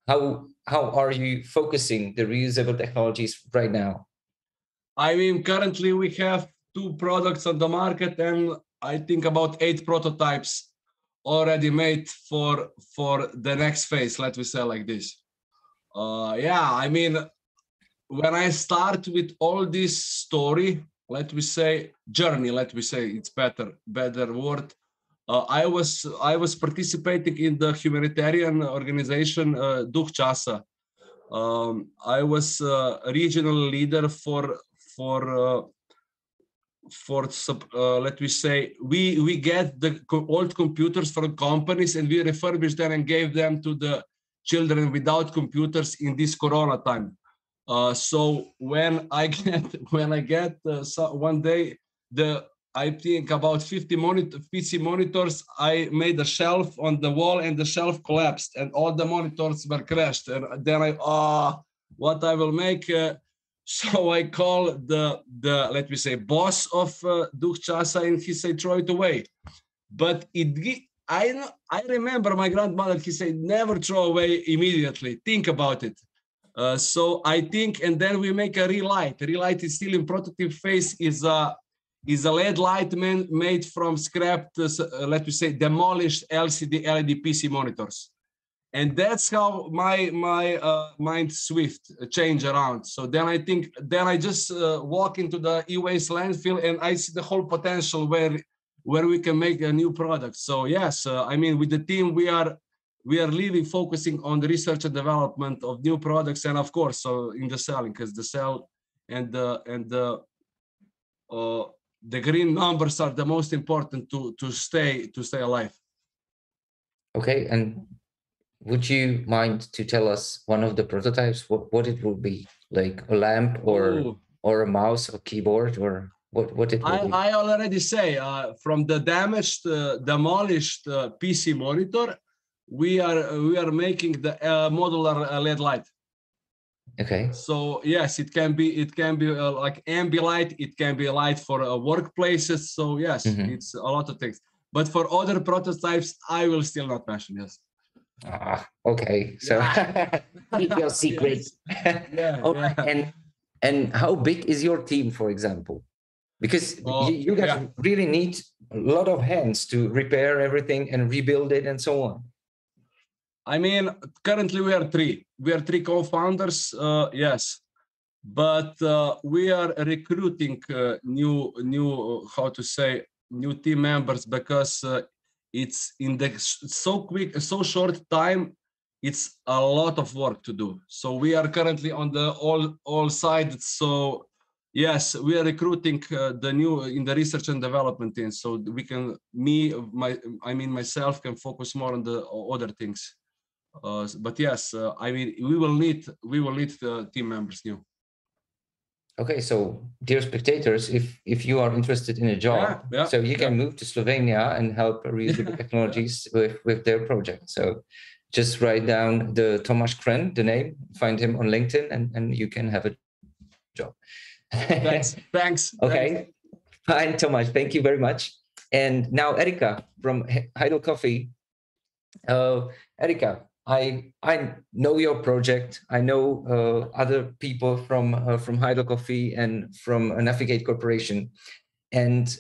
How are you focusing the reusable technologies right now? I mean, currently we have 2 products on the market, and I think about 8 prototypes already made for the next phase, let me say like this. Yeah, I mean, when I start with all this story, let me say journey, let me say it's better word. I was participating in the humanitarian organization Duh Časa. I was a regional leader for let me say, we get the old computers from companies and we refurbish them and gave them to the children without computers in this Corona time. So when I get one day I think about 50 PC monitors, I made a shelf on the wall and the shelf collapsed and all the monitors were crashed. And then what I will make? So I call the let me say boss of Duh Časa, and he said throw it away. But I remember my grandmother. He said never throw away immediately. Think about it. So I think, and then we make a relight. Relight is still in prototype phase. Is is a LED light made from scrapped, let me say, demolished LCD LED PC monitors. And that's how my mind swift change around. So then I just walk into the e-waste landfill and I see the whole potential where we can make a new product. So yes, I mean, with the team, we are really focusing on the research and development of new products, and of course, so in the selling, because the sell and the green numbers are the most important to stay alive. Okay, and would you mind to tell us one of the prototypes, what it will be, like a lamp or a mouse or keyboard, or what it will be? I already say, from the damaged, demolished PC monitor, we are making the modular LED light. Okay. So yes, it can be like ambilight. It can be a light for workplaces. So yes, it's a lot of things. But for other prototypes, I will still not mention. Yes. Okay. So keep your secret. And how big is your team, for example? Because you guys really need a lot of hands to repair everything and rebuild it and so on. I mean, currently we are three. We are three co-founders. Yes, but we are recruiting new team members, because it's in the so short time. It's a lot of work to do. So we are currently on the all sides. So yes, we are recruiting in the research and development team. So we can myself can focus more on the other things. But yes, I mean, we will need team members new. Okay, so dear spectators, if you are interested in a job, so you can move to Slovenia and help reusable technologies with their project. So just write down the Tomáš Crowne, the name, find him on LinkedIn, and you can have a job. Thanks. Okay, fine, Tomáš, thank you very much. And now Erika from Heidel Coffee. Erika, I know your project. I know other people from Heidel Coffee and from Navigate Corporation, and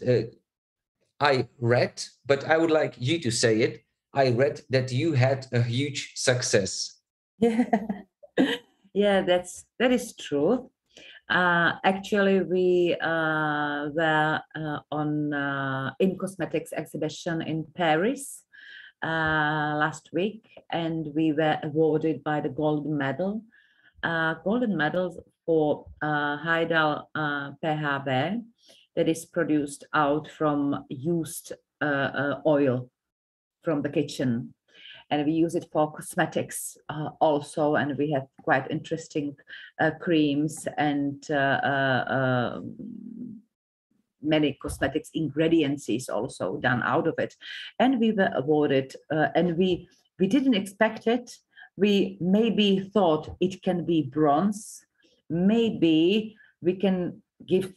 I read, but I would like you to say it. I read that you had a huge success. Yeah, that is true. Actually, we were in cosmetics exhibition in Paris last week, and we were awarded by the golden medal. Golden medals for Heidel PHV, that is produced out from used oil from the kitchen, and we use it for cosmetics also, and we have quite interesting creams and many cosmetics ingredients is also done out of it. And we were awarded, and we didn't expect it. We maybe thought it can be bronze, maybe we can give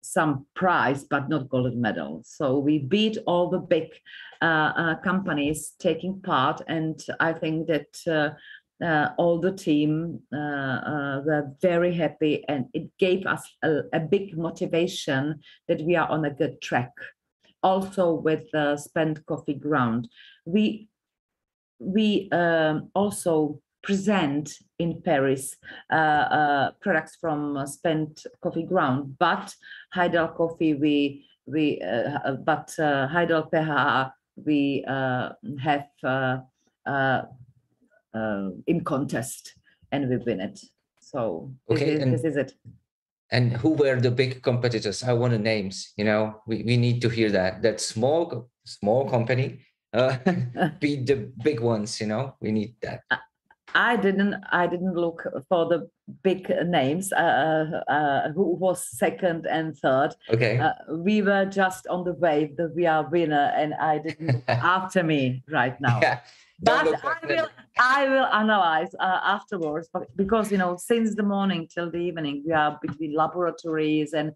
some prize, but not golden medal. So we beat all the big companies taking part, and I think that all the team were very happy, and it gave us a big motivation that we are on a good track. Also with Spent Coffee Ground, we also present in Paris products from Spent Coffee Ground, but Heidel Coffee but Heidel PH we have in contest, and we win it. So this is it. And who were the big competitors? I want the names. You know, we need to hear that small company beat the big ones. You know, we need that. I didn't look for the big names who was second and third. Okay. We were just on the wave that we are winner, and I didn't look after me right now. Yeah. But I will analyze afterwards, because since the morning till the evening we are between laboratories and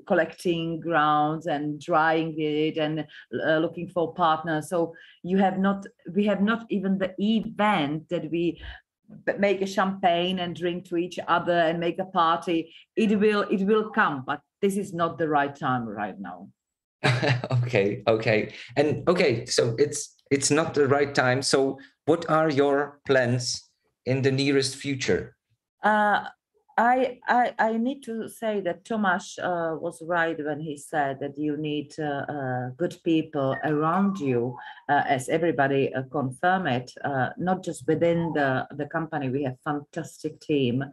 collecting grounds and drying it and looking for partners. So we have not even the event that we make a champagne and drink to each other and make a party. It will come, but this is not the right time right now. Okay. And okay, so it's not the right time. So what are your plans in the nearest future? I need to say that Tomasz was right when he said that you need good people around you, as everybody confirm it, not just within the company. We have fantastic team,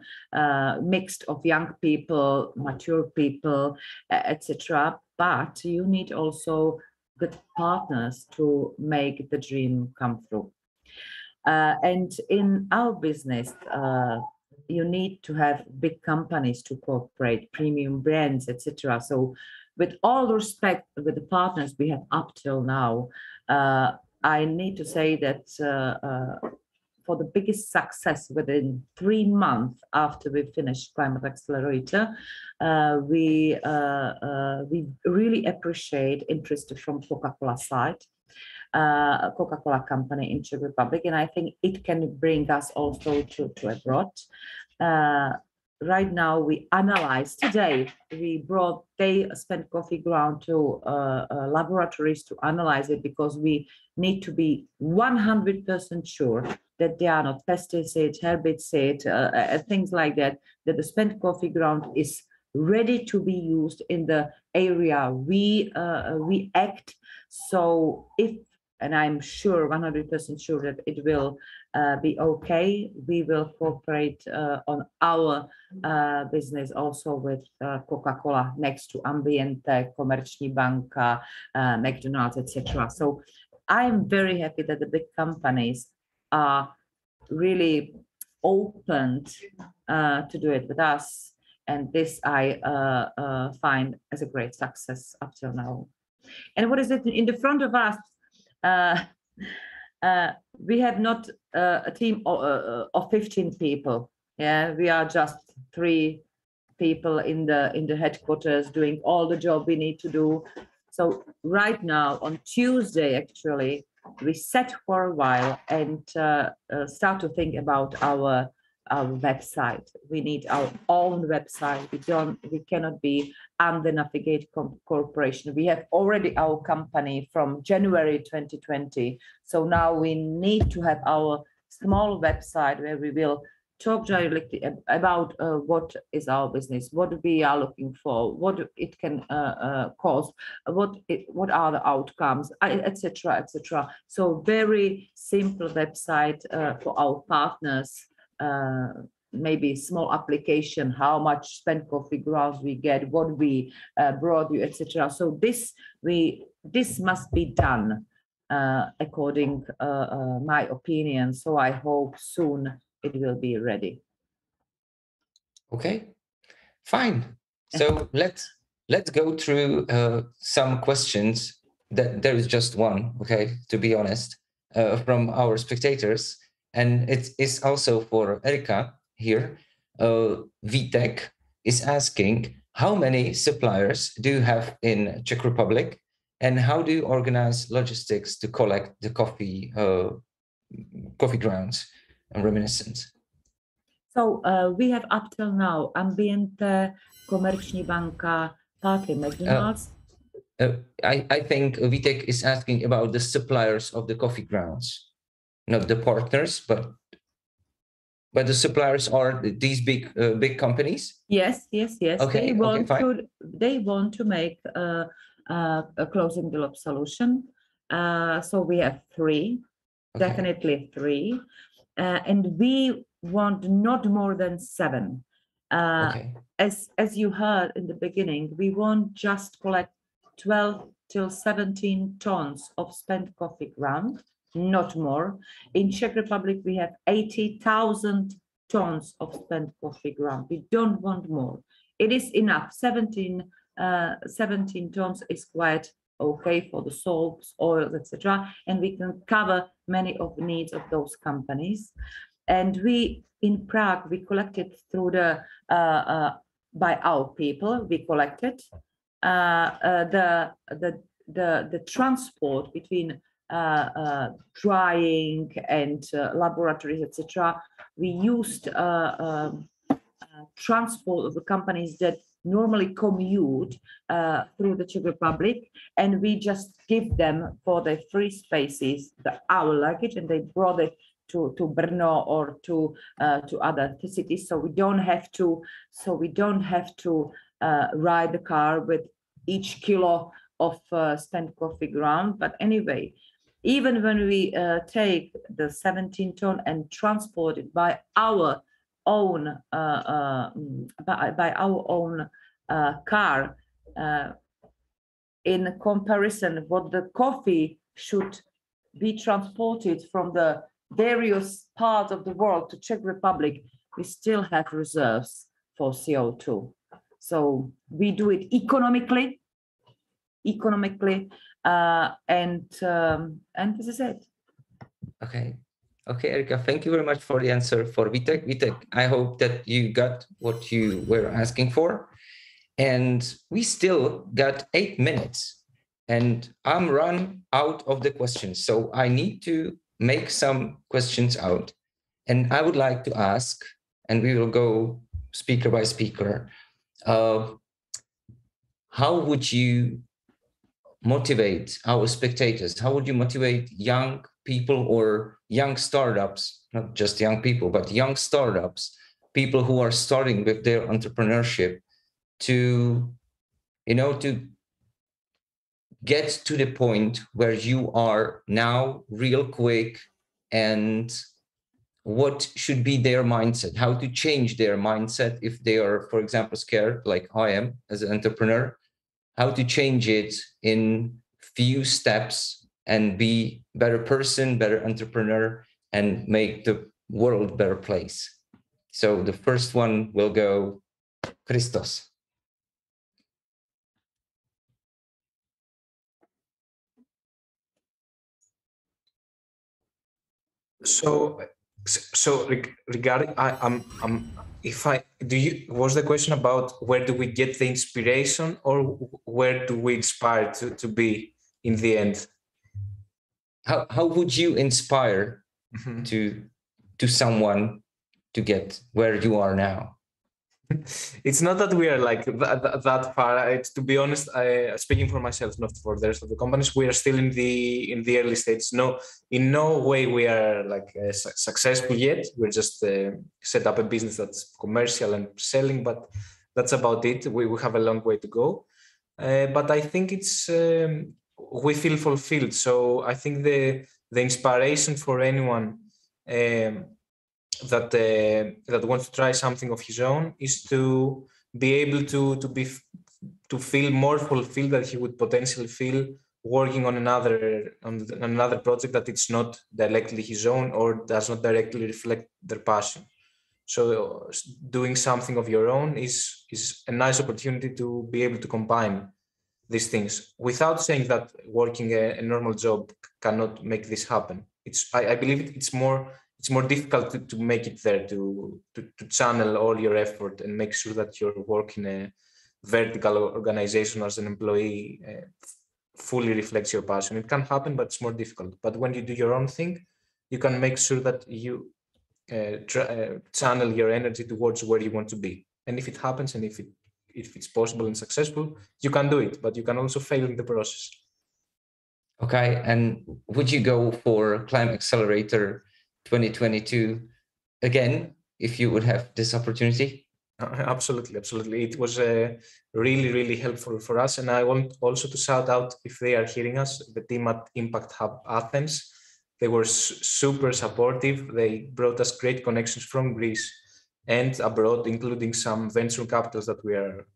mixed of young people, mature people, etc. But you need also good partners to make the dream come through. And in our business, you need to have big companies to cooperate, premium brands, etc. So with all respect with the partners we have up till now, I need to say that for the biggest success within 3 months after we finished Climate Accelerator, we really appreciate interest from Coca-Cola side. Coca-Cola company in Czech Republic, and I think it can bring us also to abroad. Right now, we analyze today. They spent coffee ground to laboratories to analyze it because we need to be 100% sure that they are not pesticides, herbicides, things like that. That the spent coffee ground is ready to be used in the area we act. So if, and I'm sure, 100% sure that it will be okay, we will cooperate on our business also with Coca-Cola next to Ambiente, Komerční banka, McDonald's, etc. So I'm very happy that the big companies are really opened to do it with us. And this I find as a great success up till now. And what is it in the front of us? We have not a team of 15 people. Yeah, we are just 3 people in the headquarters doing all the job we need to do. So right now on Tuesday, actually, we sat for a while and start to think about our website. We need our own website. We cannot be under Navigate Corporation. We have already our company from January 2020. So now we need to have our small website where we will talk directly about what is our business, what we are looking for, what it can cost, what are the outcomes, etc., etc. So very simple website for our partners. Maybe small application, how much spent coffee grounds we get, what we brought you, etc. So this must be done according my opinion. So I hope soon it will be ready. Okay, fine. So let's go through some questions. There is just one, okay, to be honest, from our spectators. And it is also for Erika here. Vitek is asking, how many suppliers do you have in Czech Republic? And how do you organize logistics to collect the coffee grounds and reminiscence? So we have up till now Ambiente, Komerční banka, partly McDonald's. I think Vitek is asking about the suppliers of the coffee grounds. Not the partners, but the suppliers are these big companies. Yes. Okay, they want to make a closing the loop solution. So we have 3, definitely 3, and we want not more than 7. As you heard in the beginning, we won't just collect 12 till 17 tons of spent coffee ground. Not more. In Czech Republic, we have 80,000 tons of spent coffee ground. We don't want more. It is enough. 17 tons is quite okay for the soaps, oils, etc. And we can cover many of the needs of those companies. And we, in Prague, we collected through the, by our people, we collected the transport between drying and laboratories, etc. We used transport of the companies that normally commute through the Czech Republic, and we just give them for the free spaces our luggage, and they brought it to Brno or to other cities. So we don't have to ride the car with each kilo of spent coffee ground. But anyway, even when we take the 17-ton and transport it by our own car, in comparison, what the coffee should be transported from the various parts of the world to Czech Republic, we still have reserves for CO2. So we do it economically, and this is it. Okay, Erika, thank you very much for the answer for Vitek. Vitek, I hope that you got what you were asking for. And we still got 8 minutes, and I'm run out of the questions. So I need to make some questions out. And I would like to ask, and we will go speaker by speaker, how would you motivate our spectators? How would you motivate young people or young startups, not just young people, but young startups, people who are starting with their entrepreneurship, to get to the point where you are now real quick, and what should be their mindset, how to change their mindset if they are, for example, scared like I am as an entrepreneur, how to change it in few steps and be better person, better entrepreneur, and make the world a better place. So the first one will go Christos. So regarding, was the question about where do we get the inspiration, or where do we inspire to be in the end? How would you inspire to someone to get where you are now? It's not that we are like that far. To be honest, speaking for myself, not for the rest of the companies, we are still in the early stages. No, in no way we are like successful yet. We're just set up a business that's commercial and selling, but that's about it. We have a long way to go. But I think it's we feel fulfilled. So I think the inspiration for anyone that wants to try something of his own is to be able to feel more fulfilled that he would potentially feel working on another project that it's not directly his own or does not directly reflect their passion. So doing something of your own is a nice opportunity to be able to combine these things, without saying that working a normal job cannot make this happen. I believe it's more difficult to make it there, to channel all your effort and make sure that your work in a vertical organization as an employee fully reflects your passion. It can happen, but it's more difficult. But when you do your own thing, you can make sure that you channel your energy towards where you want to be. And if it happens, and if it's possible and successful, you can do it, but you can also fail in the process. Okay, and would you go for Climate Accelerator 2022 again if you would have this opportunity? Absolutely. It was really helpful for us, and I want also to shout out, if they are hearing us, the team at Impact Hub Athens. They were super supportive. They brought us great connections from Greece and abroad, including some venture capitals that we are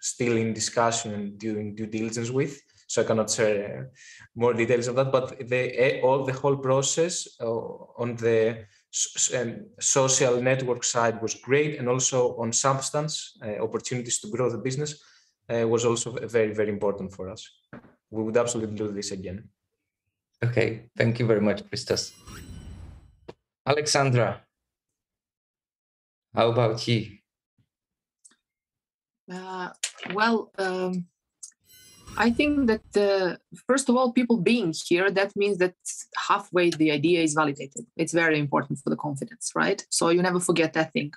still in discussion and doing due diligence with. So I cannot share more details of that, but the whole process on the social network side was great, and also on substance opportunities to grow the business was also very important for us. We would absolutely do this again. Okay, thank you very much, Christos. Alexandra, how about you? I think that first of all, people being here, that means that halfway the idea is validated. It's very important for the confidence, right? So you never forget that thing.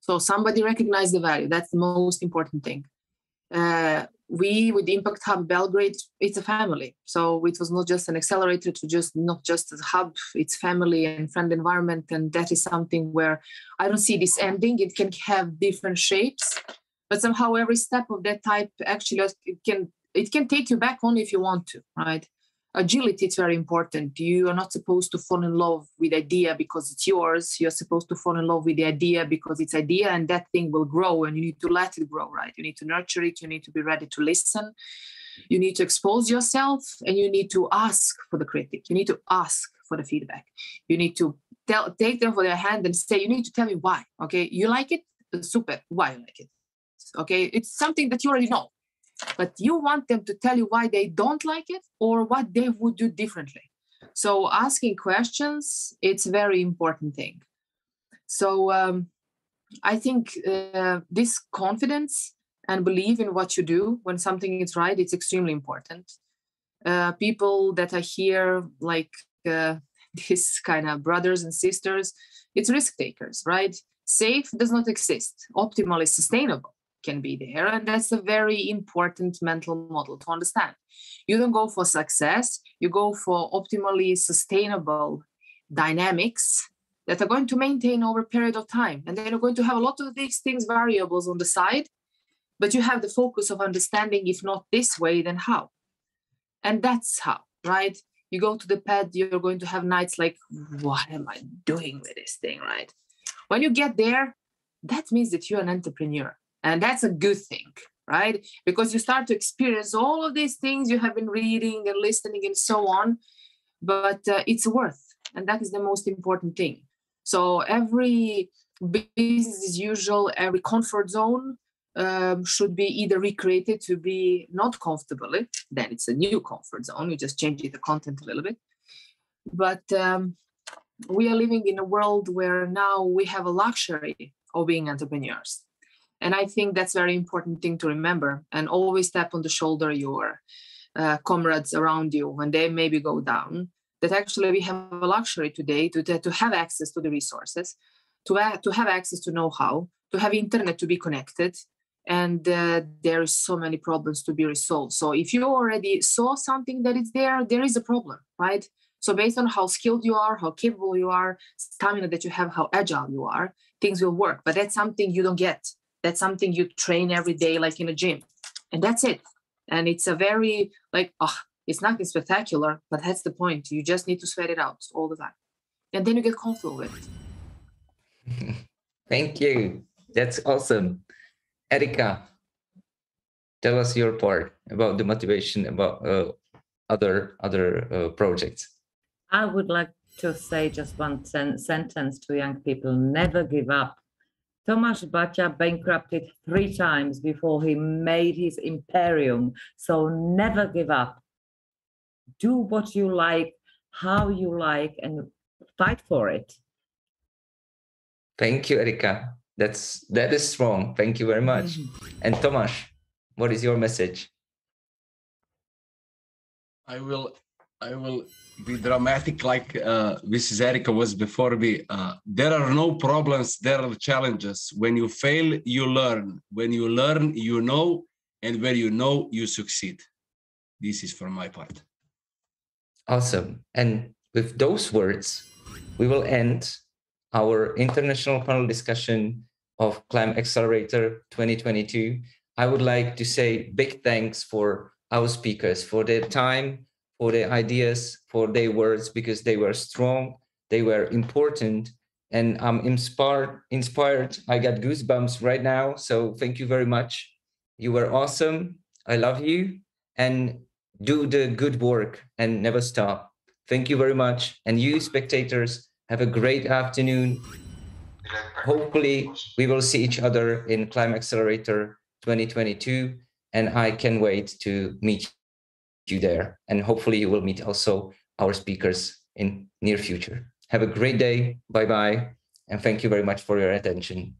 So somebody recognized the value. That's the most important thing. We, with the Impact Hub Belgrade, it's a family. So it was not just an accelerator, not just a hub, it's family and friend environment. And that is something where I don't see this ending. It can have different shapes, but somehow every step of that type actually it can take you back only if you want to, right? Agility is very important. You are not supposed to fall in love with the idea because it's yours. You're supposed to fall in love with the idea because it's idea, and that thing will grow, and you need to let it grow, right? You need to nurture it. You need to be ready to listen. You need to expose yourself, and you need to ask for the critic. You need to ask for the feedback. You need to take them for their hand and say, you need to tell me why. Okay, you like it? Super. Why you like it? Okay, it's something that you already know. But you want them to tell you why they don't like it or what they would do differently. So asking questions, it's a very important thing. So I think this confidence and belief in what you do when something is right, it's extremely important. People that are here, like this kind of brothers and sisters, it's risk takers, right? Safe does not exist. Optimal is sustainable. Can be there, and that's a very important mental model to understand. You don't go for success, you go for optimally sustainable dynamics that are going to maintain over a period of time, and then you're going to have a lot of these things, variables on the side, but you have the focus of understanding, if not this way, then how. And that's how, right? You go to the pad, you're going to have nights like, what am I doing with this thing, right? When you get there, that means that you're an entrepreneur. And that's a good thing, right? Because you start to experience all of these things you have been reading and listening and so on, but it's worth, and that is the most important thing. So every business as usual, every comfort zone should be either recreated to be not comfortable. Then it's a new comfort zone. You just change the content a little bit. But we are living in a world where now we have a luxury of being entrepreneurs. And I think that's a very important thing to remember, and always tap on the shoulder your comrades around you when they maybe go down, that actually we have a luxury today to have access to the resources, to have access to know-how, to have internet to be connected, and there is so many problems to be resolved. So if you already saw something that is there is a problem, right? So based on how skilled you are, how capable you are, stamina that you have, how agile you are, things will work. But that's something you don't get. That's something you train every day, like in a gym. And that's it. And it's a very, it's nothing spectacular, but that's the point. You just need to sweat it out all the time. And then you get comfortable with it. Thank you. That's awesome. Erika, tell us your part about the motivation, about other projects. I would like to say just one sentence to young people: never give up. Tomasz Bacia bankrupted 3 times before he made his imperium. So never give up. Do what you like, how you like, and fight for it. Thank you, Erika. That is strong. Thank you very much. And Tomasz, what is your message? I will be dramatic like Mrs. Erika was before me. There are no problems, there are challenges. When you fail, you learn. When you learn, you know. And when you know, you succeed. This is from my part. Awesome. And with those words, we will end our international panel discussion of Climate Accelerator 2022. I would like to say big thanks for our speakers, for their time, for their ideas, for their words, because they were strong, they were important, and I'm inspired. I got goosebumps right now. So thank you very much. You were awesome. I love you, and do the good work and never stop. Thank you very much. And you spectators, have a great afternoon. Hopefully we will see each other in Climate Accelerator 2022, and I can wait to meet you there. And hopefully you will meet also our speakers in near future. Have a great day. Bye-bye. And thank you very much for your attention.